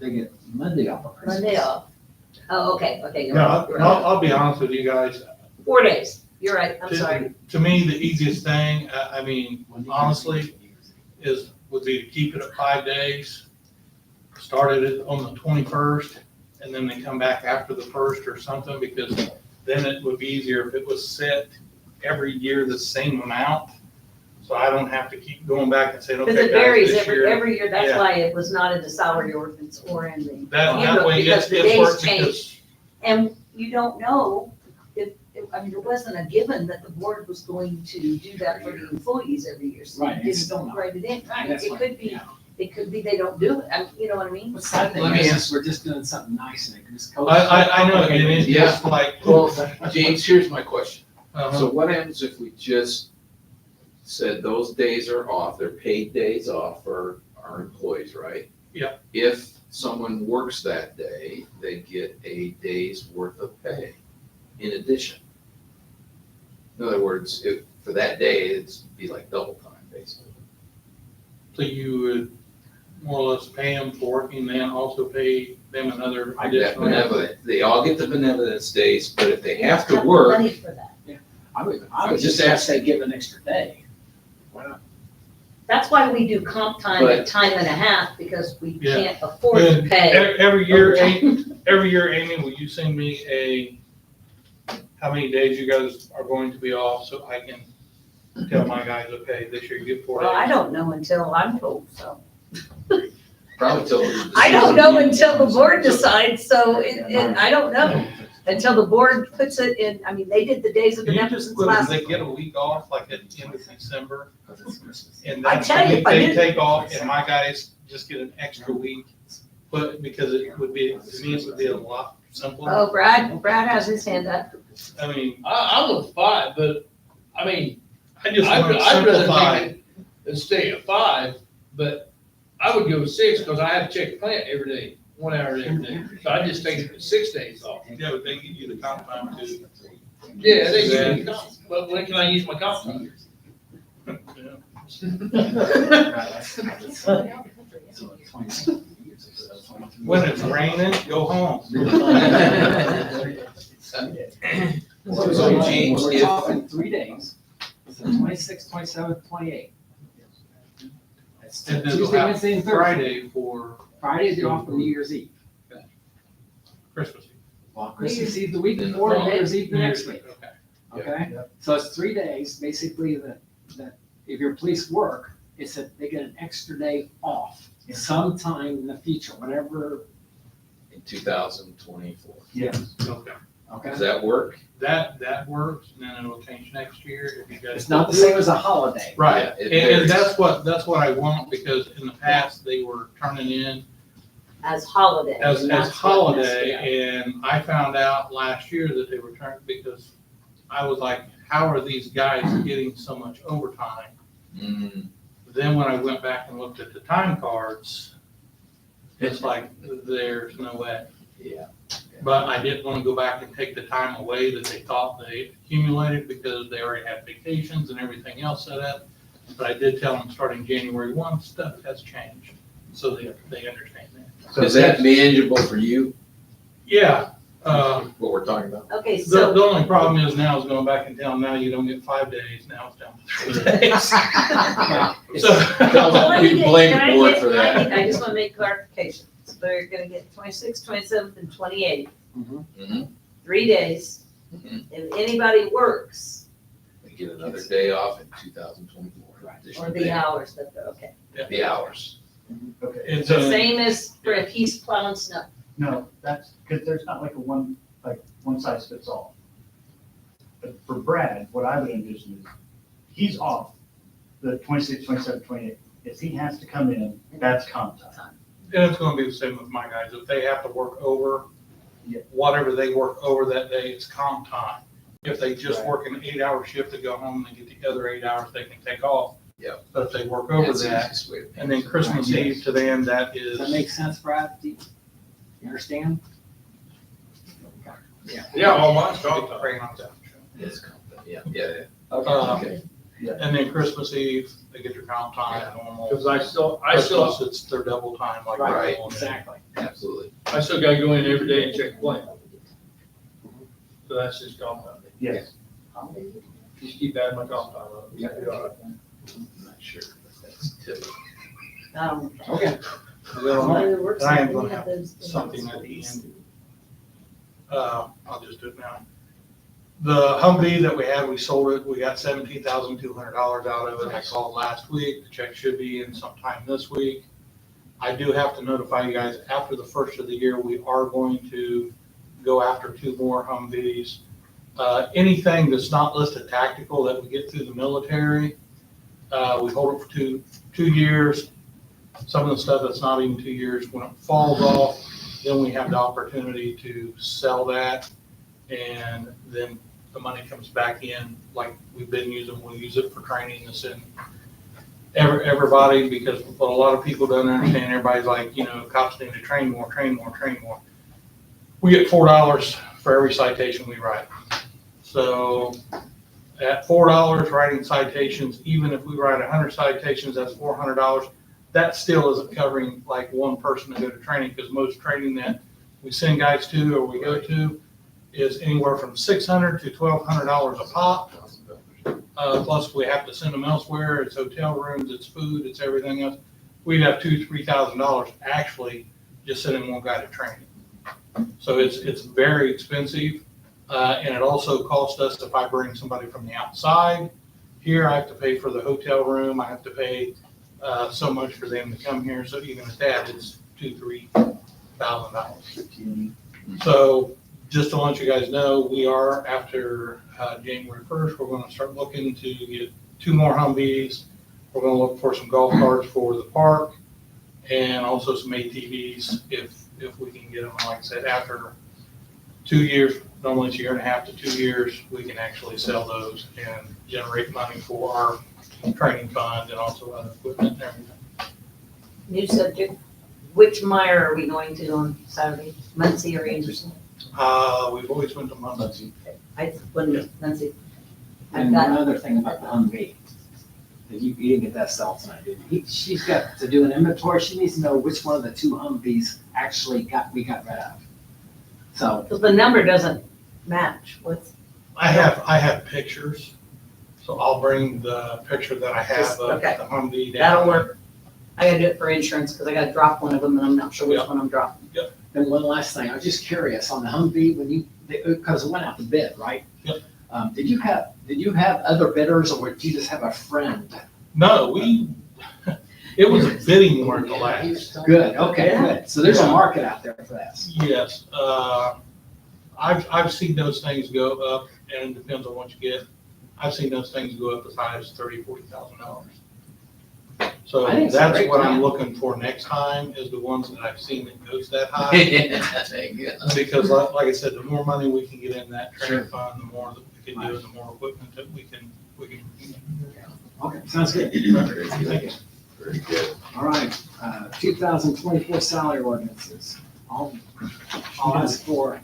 They get Monday off of Christmas. Monday off. Oh, okay, you're No, right. you're I'll, right. I'll be honest with you guys. 4 days, you're right, I'm To- sorry. To me, the easiest thing, honestly, Is would be to keep it at 5 days. Started it on the 21st, and then they come back after the 1st or something, because then it would be easier if it was set every year the same amount. So I don't have to keep going back and saying, okay, Because it guys, varies this year. every year, that's Yeah. why it was not in the salary ordinance or in the That handbook, way because it's the days worked change. because, And you don't know if, it wasn't a given that the board was going to do that for the employees every year. So you Right, it's didn't still not. write it in, right, That's it what- could be, yeah. it could be they don't do it, you know what I mean? What's that thing? Let me It's ask- just- We're just doing something nice and it just goes. I know, and it's just like, Well, James, here's my question. uh, So what happens if we just said those days are off, they're paid days off for our employees, right? Yeah. If someone works that day, they get a day's worth of pay in addition. In other words, if, for that day, it'd be like double time, basically. So you would more or less pay them for working, then also pay them another That additional. benevolent, they all get the benevolence days, but if they have to Got the work, Money for that. I would just just say give an extra day. Why not? That's why we do comp time But- at time and a half, because we Yeah. can't afford to pay. Every year, overtime. every year, Amy, will you send me how many days you guys are going to be off so I can tell my guys, okay, this year you get 4 days? Well, I don't know until I'm told, so. probably till. I don't know until the board decides, so I don't know. Until the board puts it in, I mean, they did the days of Can you just beneficence put, last. they get a week off, like at the end of December, and I then tell you, if I they didn't- take off, and my guys just get an extra week. But because it would be, to me, it would be a lot simpler. Oh, Brad has his hand up. I mean, I'm with 5, but, I mean, I just I'd want to rather simplify. take it and stay at 5, but I would go with 6, because I have to check the plant every day, 1 hour every day. So I just take 6 days off. Yeah, but they give you the comp time too. Yeah, they give me, but when can I use my comp time? When it's raining, go home. So, James, We're if- talking 3 days, so 26th, 27th, 28th. That's And then Tuesday, they'll have Wednesday, and Thursday. Friday for Friday, they're off for New Year's Eve. Christmas. Well, Christmas Eve the week before, and New Year's Eve the next week. Okay. Okay? So it's 3 days, basically, that if your police work, it's that they get an extra day off sometime in the future, whenever, In 2024. Okay. okay? Does that work? That works, and then it'll change next year if you guys. It's not the same as a holiday. Right, Yeah, it and varies. that's what I want, because in the past, they were turning in As holiday. as That's what messed me up. holiday, and I found out last year that they were turning, because I was like, how are these guys getting so much overtime? Mm, Then when I went back and looked at the time cards, it's like, there's no way. yeah. But I didn't want to go back and take the time away that they thought they accumulated, because they already had vacations and everything else set up. But I did tell them, starting January 1, stuff has changed, so they understand that. Is that manageable for you, Yeah, what we're talking about? Okay, the so, only problem is now is going back and telling them, now you don't get 5 days, now it's down to 3 days. So, let me We get- blame can the I board get- for that. I just want to make clarification. So they're gonna get 26th, 27th, and 28th, Mhm. 3 days. Mhm. If anybody works, They get another day off in 2024. Right. additional or the day. hours that they're, okay. The hours. Okay, it's The a, same as for if he's plowing snow. no, that's, because there's not like one size fits all. But for Brad, what I would envision is, he's off the 26th, 27th, 28th. If he has to come in, that's comp time. and it's gonna be the same with my guys, if they have to work over, Yeah. whatever they work over that day, it's comp time. If they just Right. work an 8-hour shift to go home and get the other 8 hours, they can take off. Yep. But if they work over That's the that, easiest way to pay. and then Christmas Right. Eve to them, that is. Does that make sense, Brad? Do you understand? Yeah, all mine's comp time. Bring it on down. It's comp time. Yeah, yeah, Okay. yeah. And then Christmas Eve, they get their comp time normal. Because I still, Christmas, it's their double time like. Right. normal. Exactly. Absolutely. I still gotta go in every day and check the plant. So that's just comp time. Yes. Just keep adding my comp time up. Yeah. I'm not sure if that's typical. Okay. I am gonna have something at the end. I'll just do it now. The Humvee that we had, we sold it, we got $17,200 out of it. I called last week, the check should be in sometime this week. I do have to notify you guys, after the first of the year, we are going to go after 2 more Humvees. Anything that's not listed tactical that we get through the military, we hold it for two years. Some of the stuff that's not even 2 years, when it falls off, then we have the opportunity to sell that, and then the money comes back in like we've been using. We'll use it for training this in everybody, because what a lot of people don't understand, everybody's like, cops need to train more. We get $4 for every citation we write. So at $4 writing citations, even if we write 100 citations, that's $400. That still isn't covering like one person to go to training, because most training that we send guys to or we go to is anywhere from $600 to $1,200 a pop. Plus we have to send them elsewhere. It's hotel rooms, it's food, it's everything else. We'd have $2,000-3,000 actually just sending one guy to training. So it's very expensive. And it also costs us, if I bring somebody from the outside here, I have to pay for the hotel room. I have to pay so much for them to come here. So even at that, it's $2,000-3,000. So just to let you guys know, we are after January 1st, we're going to start looking to get 2 more Humvees. We're going to look for some golf carts for the park and also some ATVs if we can get them. Like I said, after 2 years, normally it's 1.5 to 2 years, we can actually sell those and generate money for our training fund and also other equipment and everything. New subject, which Meyer are we going to on Saturday? Muncie or Anderson? We've always went to Muncie. I wouldn't have Muncie. I've And got, another thing about the Humvee, that you didn't get that cell tonight, did you? She's got to do an inventory, she needs to know which one of the 2 Humvees we got rid of. So, so the number doesn't match. What's, I have pictures, so I'll bring the picture that I have of Okay. the Humvee down. that'll work. I gotta do it for insurance because I gotta drop one of them and I'm not sure which one I'm dropping. and one last thing, I was just curious, on the Humvee, because it went out to bid, right? Yep. Did you have other bidders, or did you just have a friend? No, it was a bidding war at the last. Good, okay, good. So there's a market out there for this. Yes, I've seen those things go up, and it depends on what you get. I've seen those things go up as high as $30,000-40,000. So I think it's a that's great what I'm plan. looking for next time, is the ones that I've seen that goes that high. Because like I said, the more money we can get in that training fund, the more that we can do, and the more equipment that we can. Okay, sounds good. Thank you. Very good. All right, 2024 salary ordinances. I'll ask for.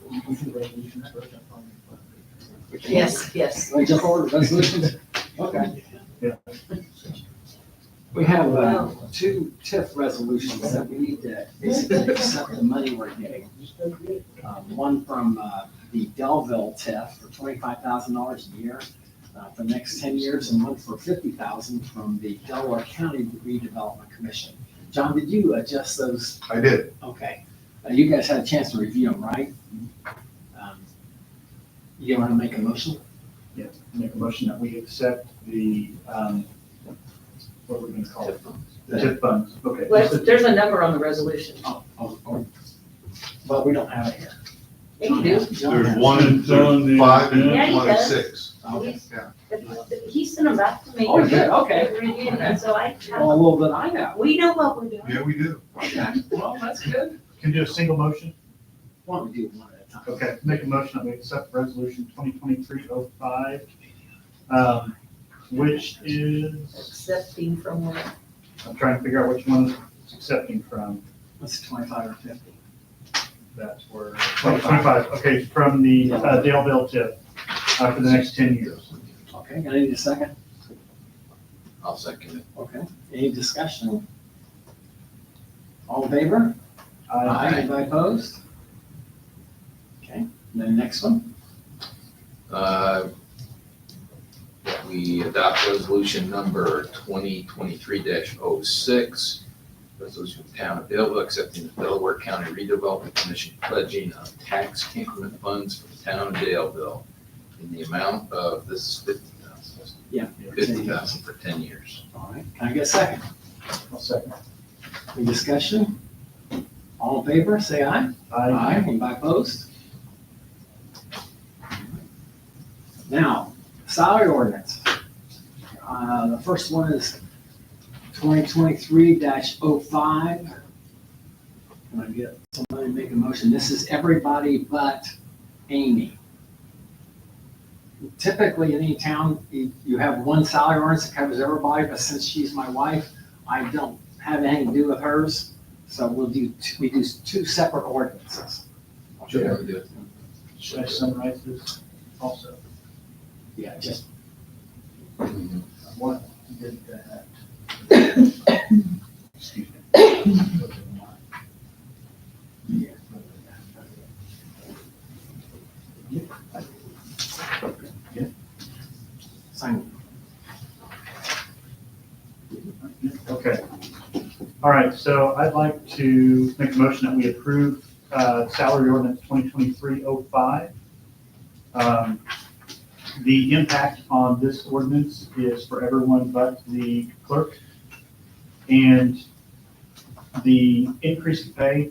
Yes. Let me jump over to resolutions. Okay. Yeah. We have 2 TIF resolutions that we need to basically accept the money we're getting. One from the Delville TIF for $25,000 a year for the next 10 years, and one for $50,000 from the Delaware County Redevelopment Commission. John, did you adjust those? I did. Okay. You guys had a chance to review them, right? You want to make a motion? Yeah, make a motion that we accept the, what we're gonna call it? The TIF funds, okay. Well, there's a number on the resolution. But we don't have it here. Yeah, you do. There's 1 through 5 and Yeah, he 1 and does. 6. Okay. He sent them back to me. Oh, he did? Okay. And so Well, little bit I know. we know what we're doing. Yeah, we do. Okay, well, that's good. Can do a single motion? Why don't we do one at a time? Okay, make a motion that we accept resolution 2023-05, which is, Accepting from where? I'm trying to figure out which one it's accepting from. What's 25 or 50? That's where, 25, okay, from the Daleville TIF for the next 10 years. Okay, I need a second. I'll second it. Okay, any discussion? All in favor? Anybody opposed? Okay, and then next one. We adopt resolution number 2023-06, resolution of the town of Daleville accepting the Delaware County Redevelopment Commission pledging of tax increment funds for the town of Daleville in the amount of, this is $50,000. Yeah. $50,000 for 10 years. All right, can I get a second? I'll second. Any discussion? All in favor, say aye. Anybody opposed? Now, salary ordinance. The first one is 2023-05. Can I get somebody to make a motion? This is everybody but Amy. Typically, in any town, you have one salary ordinance that covers everybody, but since she's my wife, I don't have anything to do with hers. So we do 2 separate ordinances. Sure. Should I summarize this also? Yeah, just What did that? Excuse me. Sign. Okay. All right, so I'd like to make a motion that we approve salary ordinance 2023-05. The impact on this ordinance is for everyone but the clerk. And the increase in pay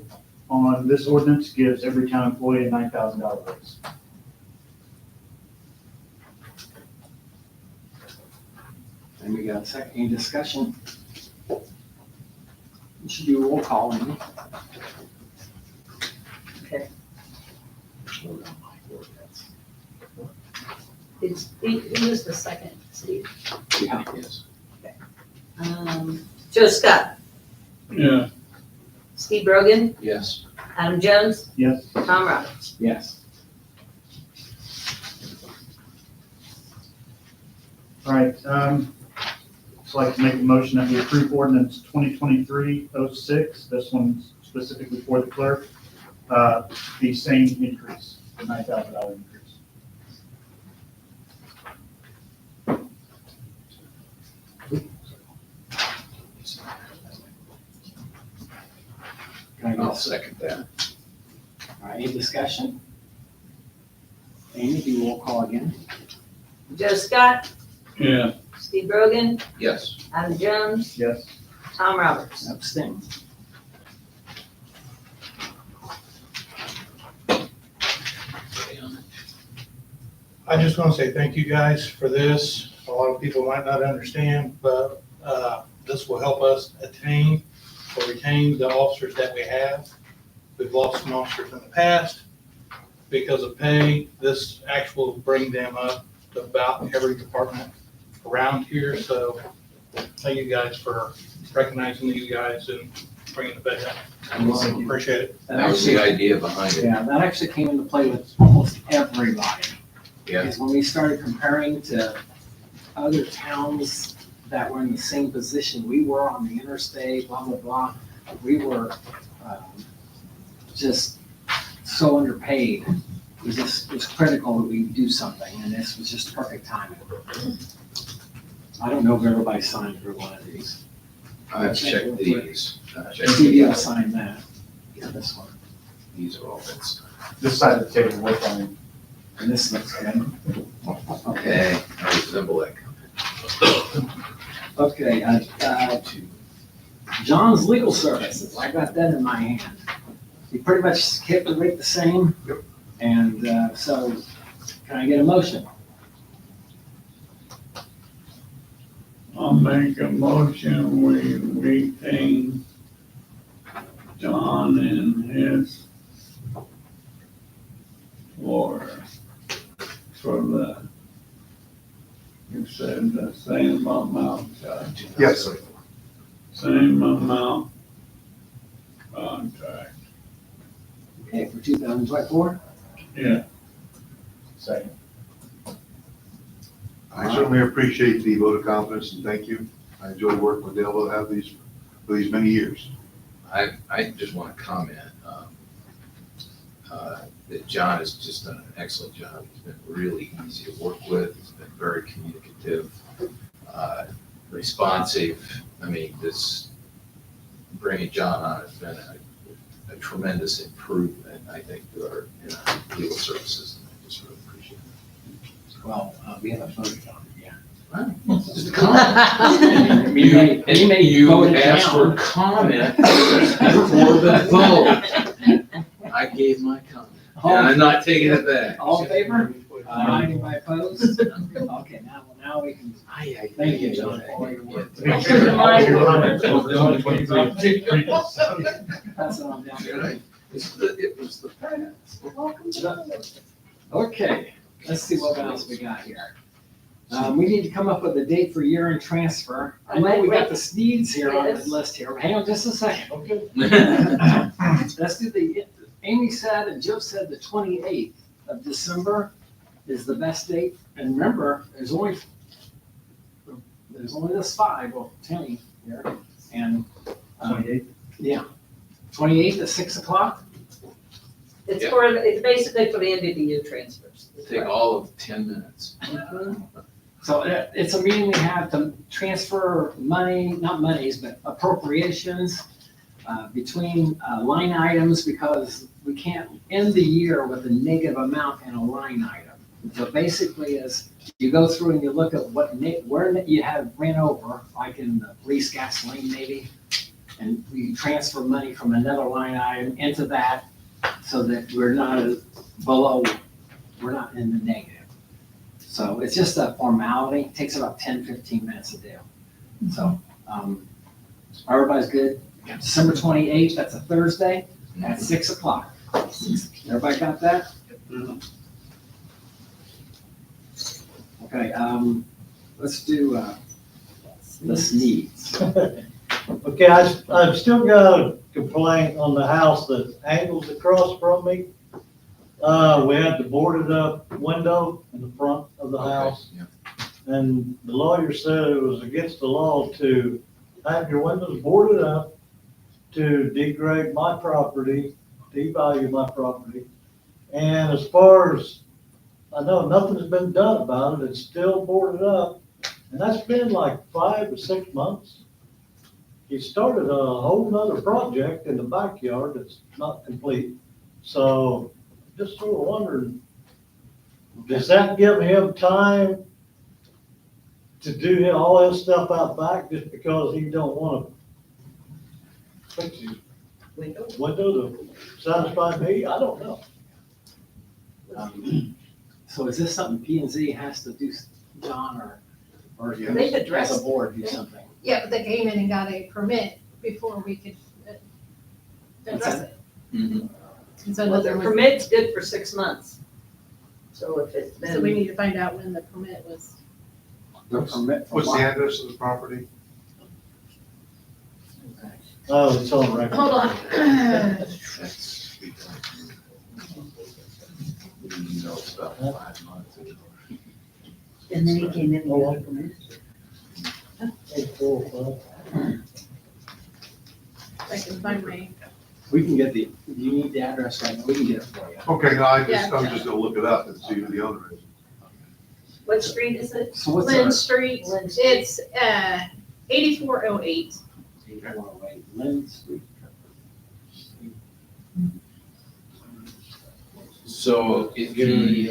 on this ordinance gives every town employee a $9,000 raise. And we got a second, any discussion? You should do a roll call, Amy. Who was the second, Steve? Yeah. Yes. Joe Scott, Yeah. Steve Brogan, Yes. Adam Jones, Yes? Tom Roberts. Yes. All right, so I'd like to make a motion that we approve ordinance 2023-06. This one's specifically for the clerk. The same increase, the $9,000 increase. Can I get I'll a second? second that. All right, any discussion? Amy, do roll call again? Joe Scott, Yeah. Steve Brogan, Yes. Adam Jones, Yes? Tom Roberts. Abstain. I just want to say thank you guys for this. A lot of people might not understand, but this will help us attain or retain the officers that we have. We've lost some officers in the past because of pay. This actually will bring them up to about every department around here. So thank you guys for recognizing these guys and bringing the pay up. Appreciate it. That was the idea behind it. Yeah, that actually came into play with almost everybody. Yeah. Because when we started comparing to other towns that were in the same position we were on the interstate, blah, blah, blah, we were just so underpaid. It was critical that we do something, and this was just perfect timing. I don't know if everybody signed for one of these. I've checked these. Steve, you signed that. Yeah, this one. These are all been signed. This side of the table, we're fine. And this looks good. Okay, I resemble that company. Okay, John's Legal Services, I got that in my hand. We pretty much kept the rate the same. Yep. And so, can I get a motion? I'll make a motion, we retain John in his floor for the, you said the same amount, Judge. Yes, sir. Same amount contract. Okay, for 2024? Yeah. Second. I certainly appreciate the vote of confidence and thank you. I enjoy working with Dale, we'll have these for these many years. I just want to comment that John has just done an excellent job. He's been really easy to work with. He's been very communicative, responsive. I mean, this bringing John on has been a tremendous improvement, I think, to our legal services. And I just really appreciate it. Well, we haven't voted on it yet. Just a comment. We may vote it asked for down. comment for the vote. I gave my comment, and I'm not taking it back. All in favor? Anybody opposed? Okay, now we can, thank you, John, for all your work. Pass it on down. It was the past. Okay, let's see what else we got here. We need to come up with a date for year-end transfer. I know we got the Sneeds here on the Yes. list here. Hang on just a second. Okay. Let's do Amy said and Joe said the 28th of December is the best date. And remember, there's only there's only this 5, well, 10 here, and, 28th? yeah. 28th at 6 o'clock? It's Yeah. it's basically for the end of the year transfers. Take all of 10 minutes. Mhm. So it's a meeting we have to transfer money, not monies, but appropriations between line items because we can't end the year with a negative amount in a line item. So basically is you go through and you look at where you have ran over, like in the police gasoline maybe, and we transfer money from another line item into that so that we're not we're not in the negative. So it's just a formality, takes about 10, 15 minutes to do. So, everybody's good? December 28th, that's a Thursday, at 6 o'clock. Everybody got that? Okay, let's do, this needs. Okay, I've still got a complaint on the house that angles across from me. We had the boarded up window in the front of the house. Yeah. And the lawyer said it was against the law to have your windows boarded up to degrade my property, devalue my property. And as far as I know, nothing's been done about it. It's still boarded up. And that's been like 5 or 6 months. He started a whole nother project in the backyard that's not complete. So just sort of wondering, does that give him time to do all his stuff out back just because he don't want to fix his window to satisfy me? I don't know. So is this something P and Z has to do, John, or you They've as addressed a board do something? Yeah, but they came in and got a permit before we could address it. Mhm. And so Well, the nothing was- permit's good for 6 months. So if it's So we been, need to find out when the permit was. The permit for What's the what? address of the property? Oh, it's on record. Hold on. That's- You know, it's about 5 months ago. and then he came in and got a permit. 845. I can find my, We can get you need the address right now, we can get it for you. Okay, no, I'm Yeah. just gonna look it up and see who the owner is. What street is it? So what's Lynn our? Street. Lynn Street. It's 8408. Lynn Street. So if he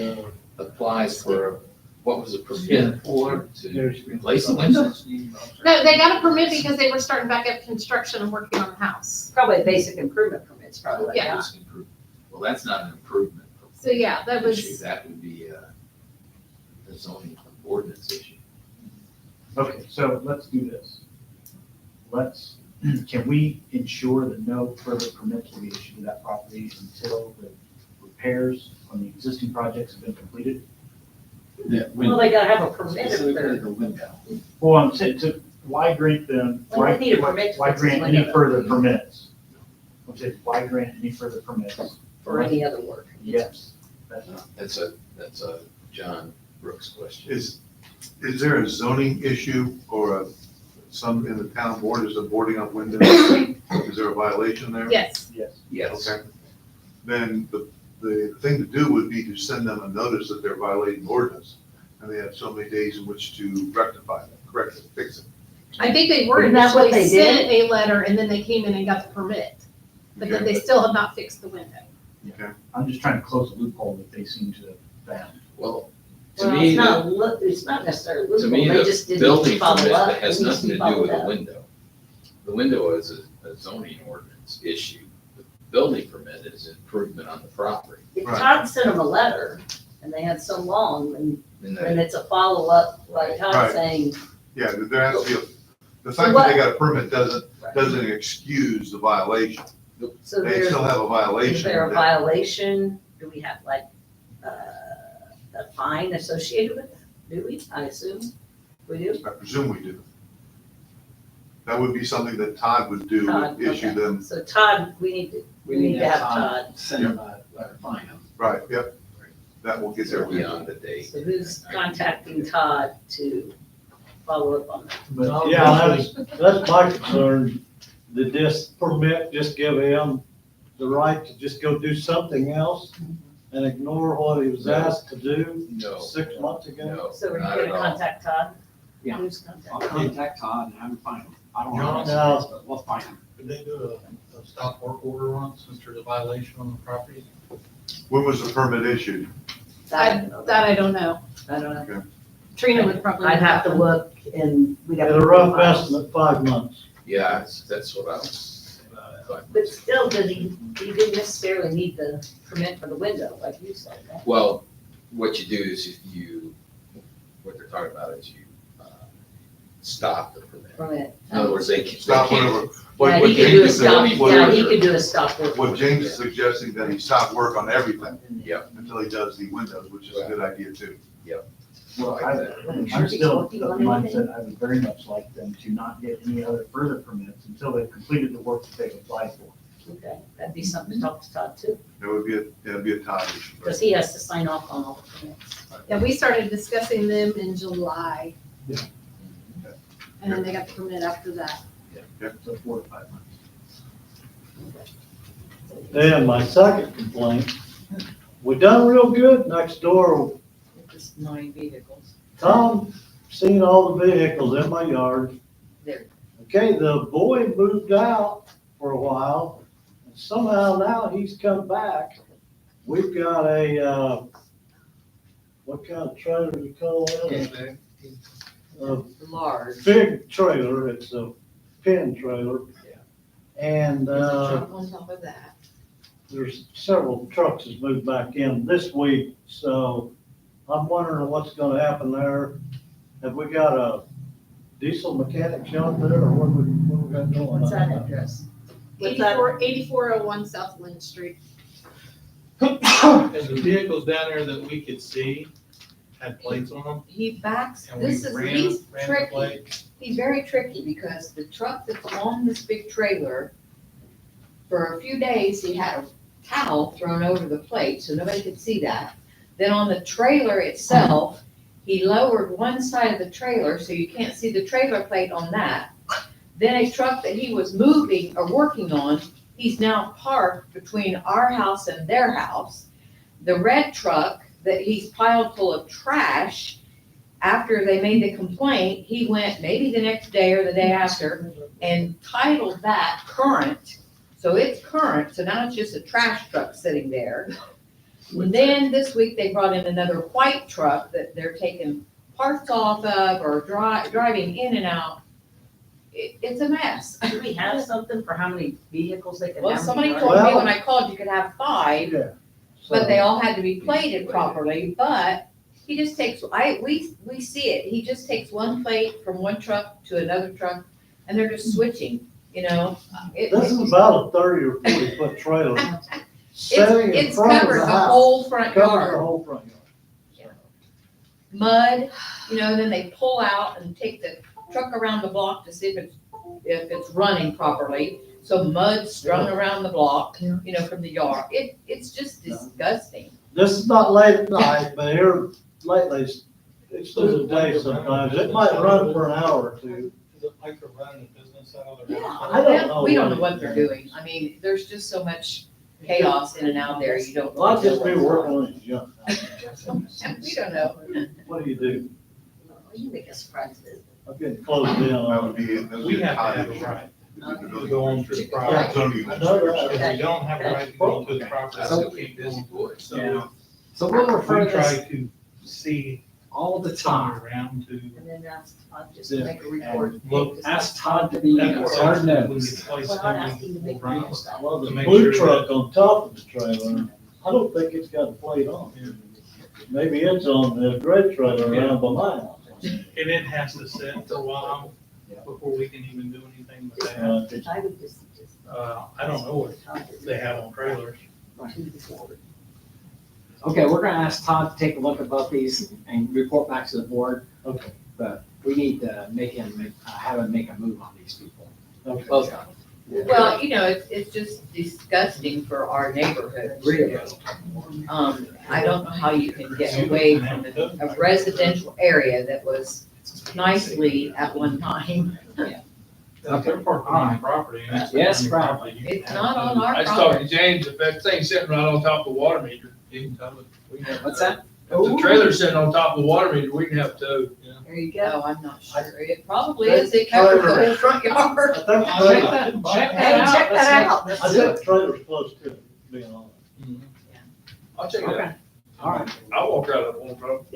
applies for, what was the permit for, to replace the windows? No, they got a permit because they were starting back up construction and working on the house. Probably a basic improvement permits, probably. Yeah. That's improvement. Well, that's not an improvement So yeah, that issue, was, that would be a zoning ordinance issue. Okay, so let's do this. Can we ensure that no further permits will be issued to that property until the repairs on the existing projects have been completed? Well, they gotta have a permit if Specifically they're, the window. Well, I'm saying, why grant them, Well, they need a permit to why fix this grant any window. further permits? I'm saying, why grant any further permits? for any other work. Yes. That's a John Brooks question. Is there a zoning issue or some in the town board, is it boarding up windows? Is there a violation there? yes. Yes. Yes. Okay. Then the thing to do would be to send them a notice that they're violating ordinance, and they have so many days in which to rectify that, correct it, fix it. I think they were Isn't that what initially they sent a letter and then they came in and got the permit. But then they still have not fixed the window. I'm just trying to close a loophole that they seem to have found. Well, to Well, me, it's not necessarily to loophole, me, they just the didn't building follow permit up. that has It needs nothing to do followed with the up. window. The window is a zoning ordinance issue. The building permit is improvement on the property. If Right. Todd sent them a letter and they had so long, and And then that, it's a follow-up, like Todd Right. saying, Yeah, there has to be, the fact that they got a permit doesn't excuse the violation. so They there's, still have a is violation. there a that- violation? Do we have like, a fine associated with it? Do we? I assume we do. I presume we do. That would be something that Todd would do, Todd, issue okay. them, So Todd, we need to have Todd. Send them a letter, fine them. right, yep. That will get they're there. beyond the date. So who's contacting Todd to follow up on that. But yeah, that's my concern. Did this permit just give him the right to just go do something else and ignore what he was asked to do No. 6 months ago? No, So are you not gonna at all. contact Todd? Yeah. Who's contacting? I'll contact Todd and have him find him. I don't know, John, how but we'll find him. Did they do a stop work order on it since there's a violation on the property? When was the permit issued? That I don't know. I don't know. Trina would probably. I'd have to look and we'd have. At to a rough files. estimate, 5 months. Yeah, that's what I was. But still, he didn't necessarily need the permit for the window, like you said, right? Well, what you do is what they're talking about is you stop the permit. Permit. In other words, they Stop can't. whatever. Yeah, What he could do a James is stop, saying- yeah, he could do a stop work. What James is suggesting, that he stop work on everything. Yep. Until he does the windows, which is a good idea too. Well, Like that. I'm still of the mindset, I would very much like them to not get any other further permits until they've completed the work that they've applied for. Okay, that'd be something to talk to Todd too, That'd be a time issue. because he has to sign off on all the permits. Yeah, we started discussing them in July. Yeah. And then they got the permit after that. So 4 to 5 months. And my second complaint, we done real good next door. Just 9 vehicles. Tom seen all the vehicles in my yard. There. Okay, the boy moved out for a while, and somehow now he's come back. We've got a, what kind of trailer do you call it? A Large. big trailer, it's a pin trailer. And, On top of that. there's several trucks that's moved back in this week, so I'm wondering what's gonna happen there. Have we got a diesel mechanic shop there, or what we got going on? What's that address? What's that? 8401 South Lynn Street. And the vehicles down there that we could see had plates on them, He backs, and we this is, ran he's the tricky, plate. he's very tricky because the truck that's on this big trailer, for a few days, he had a towel thrown over the plate, so nobody could see that. Then on the trailer itself, he lowered one side of the trailer, so you can't see the trailer plate on that. Then a truck that he was moving or working on, he's now parked between our house and their house. The red truck that he's piled full of trash, after they made the complaint, he went maybe the next day or the day after and titled that current. So it's current, so now it's just a trash truck sitting there. Then this week they brought in another white truck that they're taking parts off of or driving in and out. It's a mess. Do we have something for how many vehicles they can have? Well, in the somebody yard? told me Well- when I called you could have 5, Yeah. but So- they all had to be plated properly, but he just takes, we see it, he just takes one plate from one truck to another truck, and they're just switching, you know? This is about a 30 or 40 foot trailer. Sitting in It's front of covered the the house. whole front Covers the yard, whole front yard. mud, you know, and then they pull out and take the truck around the block to see if it's running properly. So mud strung around the block, you know, from the yard, it's just disgusting. This is not late at night, but here lately, it's through the day sometimes. It might run for an hour or two. Is it like they're running a business out of their house? I don't know. We don't know what they're doing, I mean, there's just so much chaos in and out there, you don't. Well, I'll just be working on his junk. We don't know. What do you do? You make a surprise visit. I'm getting closed That down. would be, that would We be a have to time have a issue. right The to go onto the Yeah. property. zoning I know that. If we don't have a right to go onto the property, That's we a can't go busy onto boy. it. Yeah. So So we'll refer we to try this to see all the time time. around to. And then ask Todd just to make a report. Look, Ask Todd to be That's hard when nosed. it's placed Well, I'd in, ask him to we make run a it. report. Well, the To make blue sure truck on top of the trailer, I don't think it's got a plate on it. Maybe it's on the red trailer around by my house. And it has to sit for a while before we can even do anything with that. I would just. I don't know what they have on trailers. Okay, we're gonna ask Todd to take a look at both these and report back to the board, Okay, but we need to have him make a move on these people. okay. Both of them. Well, you know, it's just disgusting for our neighborhood. Really? I don't know how you can get away from a residential area that was nicely at one time. If they're parked on my property and it's Yes, on your right. property, you It's can not have on them. our I was talking property. to James, if that thing's sitting right on top of the water meter, You can tell it. we can have. What's that? If the trailer's sitting on top of the water meter, we can have towed. There you No, go. I'm not sure. It probably is. It covers the whole front yard. I think Check trailers- that, check Hey, that out. check that out. I think trailers close to it, being honest. I'll check it out. Okay, all right. I'll walk right up on the road.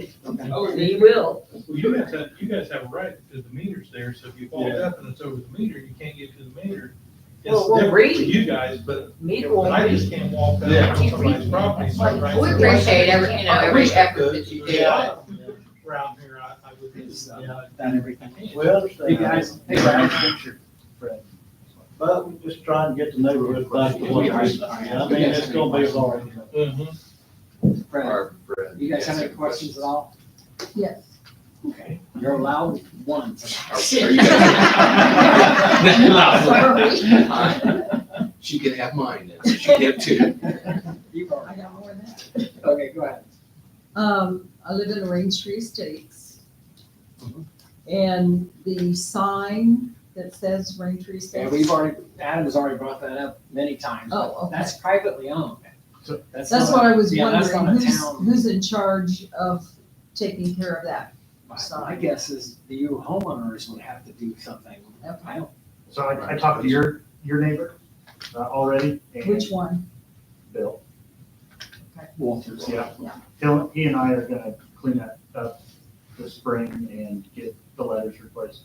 Oh, he will. Well, you guys have a right because the meter's there, so if you fall up and it's over the meter, you can't get to the meter. It's Well, we'll different for read. you guys, but Meter will I read. just can't walk out Yeah. on somebody's property. and start writing We down. appreciate every I every wish I effort could, that you but do. yeah, around here, I would. Done everything. We understand. You guys, hey, Brad, picture, Fred. But we're just trying to get the neighborhood back to what it is. I mean, it's gonna be hard. Mhm. Fred, you guys have any questions at all? Yes. Okay, you're allowed one. She can have mine then, she can have two. You've I already, got more than that. okay, go ahead. I live in Range Tree Estates. And the sign that says Range Tree Yeah, Estates. we've already, Adam's already brought that up many times. but Oh, okay. That's privately owned. So- That's not what a- I was yeah, that's not wondering, a town. who's in charge of taking care of that? My guess is the you homeowners would have to do something. I don't, So I talked to your neighbor already. and Which one? Bill. Walters. Yeah. Yeah. He and I are gonna clean that up this spring and get the letters replaced.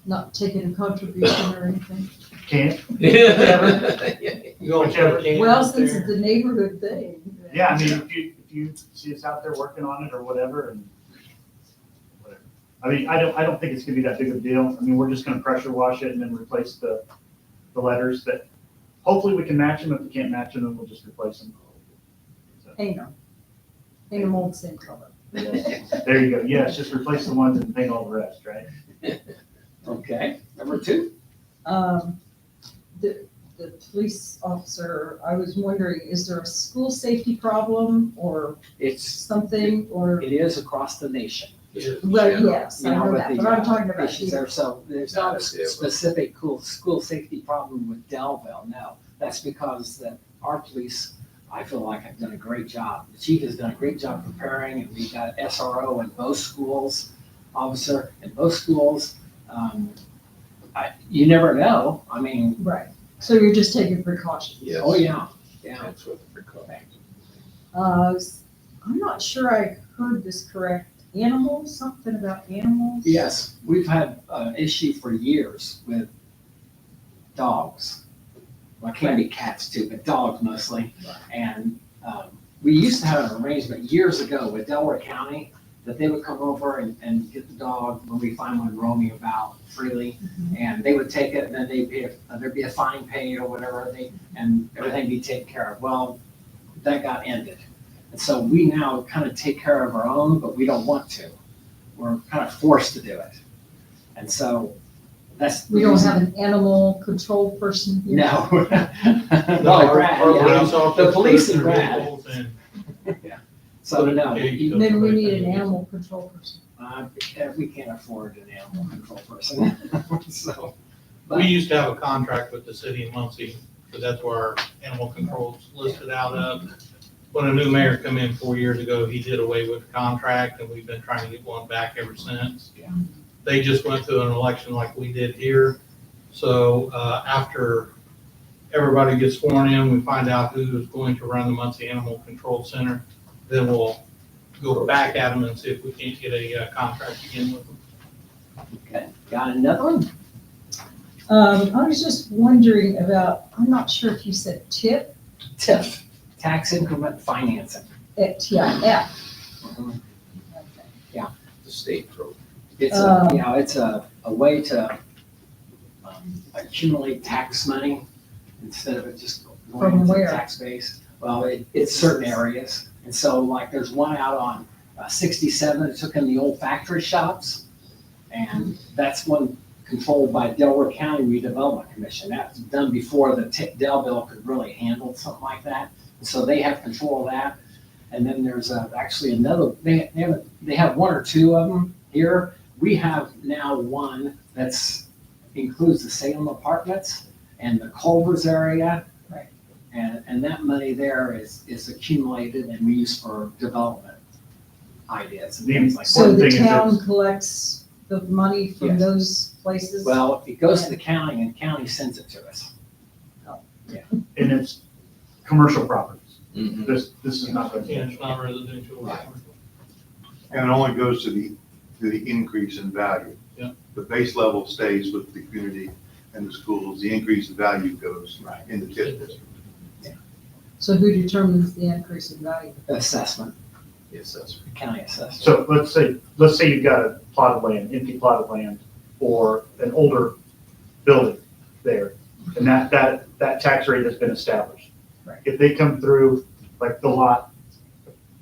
Not taking a contribution or anything? Can't, You go and Whichever. put a can Well, out since there. it's a neighborhood thing. yeah, I mean, if you see us out there working on it or whatever and whatever. I mean, I don't think it's gonna be that big of a deal. I mean, we're just gonna pressure wash it and then replace the letters that, hopefully we can match them. If we can't match them, then we'll just replace them. So, Paint them. Paint them all the same color. there you go. Yes, just replace the ones and paint all the rest, right? Okay, number two. The police officer, I was wondering, is there a school safety problem or It's, something, or, it is across the nation. well, yes, I You know, know but that, the, but I'm talking about issues here. there, so there's not a specific school safety problem with Delville, no. That's because that our police, I feel like have done a great job. The chief has done a great job preparing, and we've got SRO in both schools, officer in both schools. You never know, I mean, Right, so you're just taking precautions. Yes. oh, yeah, yeah. That's what the precaution. I'm not sure I heard this correct. Animals, something about animals? Yes, we've had an issue for years with dogs. Well, it can be cats too, but dogs mostly. And we used to have an arrangement years ago with Delaware County that they would come over and get the dog when we find one roaming about freely. And they would take it and then there'd be a fine paid or whatever, and everything be taken care of. Well, that got ended. And so we now kind of take care of our own, but we don't want to. We're kind of forced to do it. And so that's. the We don't reason- have an animal control person here? No. No, Well, our Brad, police yeah. officers The police put and their Brad. vehicles in. So no, Maybe we need an animal control person. we can't afford an animal control person. So, We but used to have a contract with the city of Muncie, because that's where our animal control's listed out of. When a new mayor come in 4 years ago, he did away with the contract, and we've been trying to get one back ever since. Yeah. They just went through an election like we did here. So, after everybody gets sworn in, we find out who is going to run the Muncie Animal Control Center, then we'll go back at them and see if we can't get a contract again with them. okay, got another one? I was just wondering about, I'm not sure if you said TIP, TIF, tax increment financing. TIF. The state program. It's it's a way to accumulate tax money instead of it just going From into where? tax base. Well, it's certain areas. And so like there's one out on 67 that took in the old factory shops. And that's one controlled by Delaware County Redevelopment Commission. That's done before the Delville could really handle something like that. And so they have control of that. And then there's actually another, they have one or two of them here. We have now one that's includes the Salem Apartments and the Culvers area. Right. And that money there is accumulated and used for development ideas and things like that. One So the thing is town it's- collects the money from Yes. those places? Well, it goes to the county and county sends it to us. And it's commercial properties. Mhm. This is not Yeah, it's residential. not residential. Right. And it only goes to the increase in value. Yeah. The base level stays with the community and the schools. The increase in value goes Right. in the TIF district. So who determines the increase in value? Assessment, Yes, that's right. the county assessment. So let's say you've got a plot of land, empty plot of land, or an older building there, and that tax rate has been established. Right. If they come through, like the lot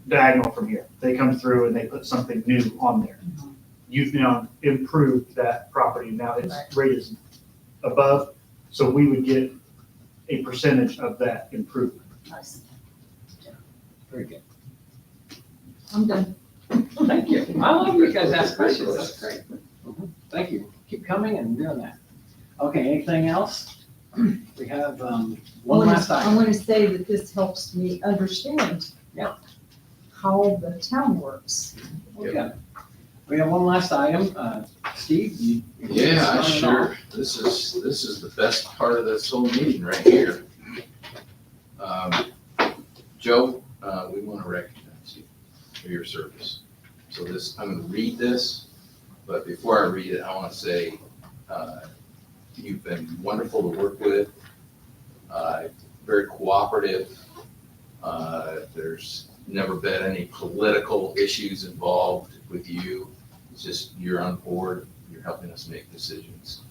diagonal from here, they come through and they put something new on there. You've now improved that property, now its rate is above, so we would get a percentage of that improvement. Nice. Very good. I'm done. Thank you. I love you guys ask questions. That's great. Thank you. Keep coming and doing that. Okay, anything else? We have one last I item. want to say that this helps me understand Yeah. how the town works. Okay. We have one last item. Steve, you? Yeah, start it sure. This is the best part of this whole meeting right here. Joe, we want to recognize you for your service. So I'm going to read this, but before I read it, I want to say, you've been wonderful to work with, very cooperative. There's never been any political issues involved with you. It's just you're on board, you're helping us make decisions.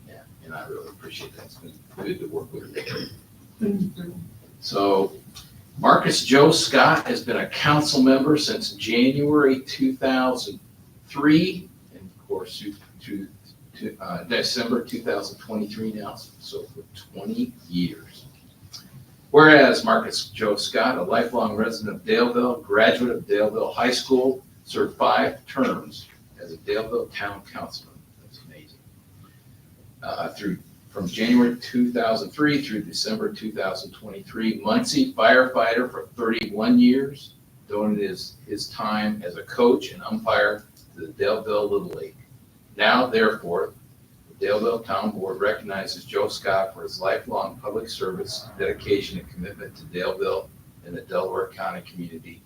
Yeah, and I really appreciate that. It's been good to work with you. So Marcus Joe Scott has been a council member since January 2003, and of course to December 2023 now, so for 20 years. Whereas Marcus Joe Scott, a lifelong resident of Daleville, graduate of Daleville High School, served 5 terms as a Daleville Town Councilman. That's amazing. From January 2003 through December 2023, Muncie firefighter for 31 years, donated his time as a coach and umpire to the Daleville Little League. Now, therefore, the Daleville Town Board recognizes Joe Scott for his lifelong public service, dedication, and commitment to Daleville and the Delaware County community.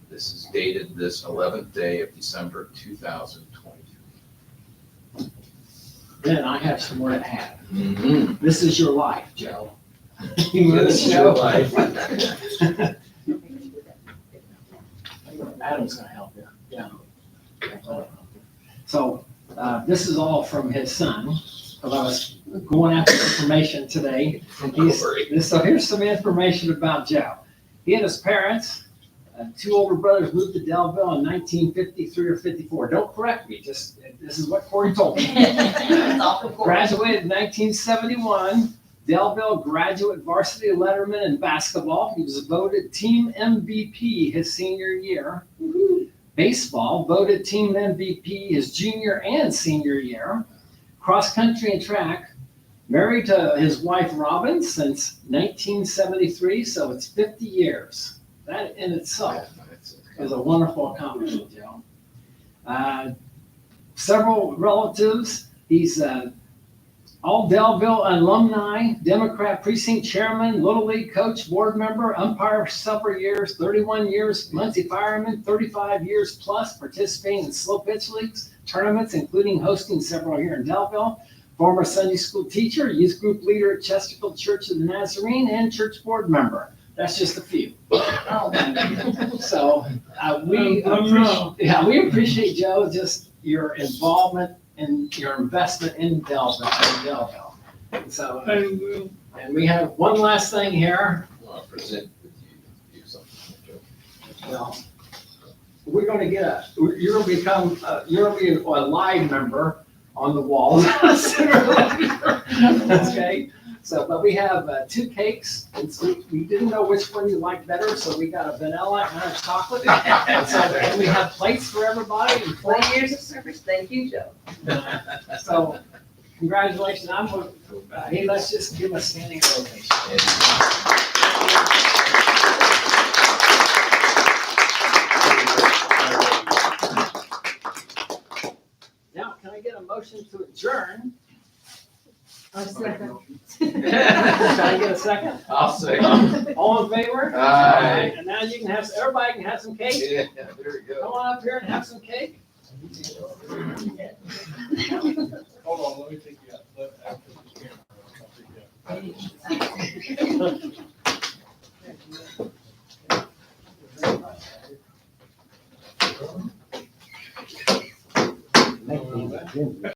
This is dated this 11th day of December 2023. Then I have some more to add. Mm-hmm. This is your life, Joe. This is your life. Adam's gonna help you. Yeah. So, this is all from his son, because I was going after information today. So here's some information about Joe. He and his parents, 2 older brothers, moved to Daleville in 1953 or 54. Don't correct me, just, this is what Corey told me. Graduated in 1971, Daleville graduate varsity letterman in basketball. He was voted team MVP his senior year. Baseball, voted team MVP his junior and senior year. Cross country and track, married to his wife Robin since 1973, so it's 50 years. That in itself is a wonderful accomplishment, Joe. Several relatives. He's all Daleville alumni, Democrat precinct chairman, Little League coach, board member, umpire several years, 31 years, Muncie fireman, 35 years plus, participating in slow pitch leagues, tournaments, including hosting several here in Daleville. Former Sunday school teacher, youth group leader at Chesterfield Church of the Nazarene, and church board member. That's just a few. So we appreciate, Joe, just your involvement and your investment in Daleville. So, and we have one last thing here. I'll present with you something, Joe. Well, we're going to get you're going to become, you're going to be a live member on the wall. Okay. So, but we have 2 cakes, and so we didn't know which one you liked better, so we got a vanilla and a chocolate. And so, and we have plates for everybody and 20 years of service, thank you, Joe. so congratulations. Hey, let's just give him a standing ovation. Now, can I get a motion to adjourn? I second. Can I get a second? I'll say. All in favor? Aye. And now you can have, everybody can have some cake. Yeah, there we Come on up here and have some cake. Hold on, let me take you out. After this camera, I'll take you out.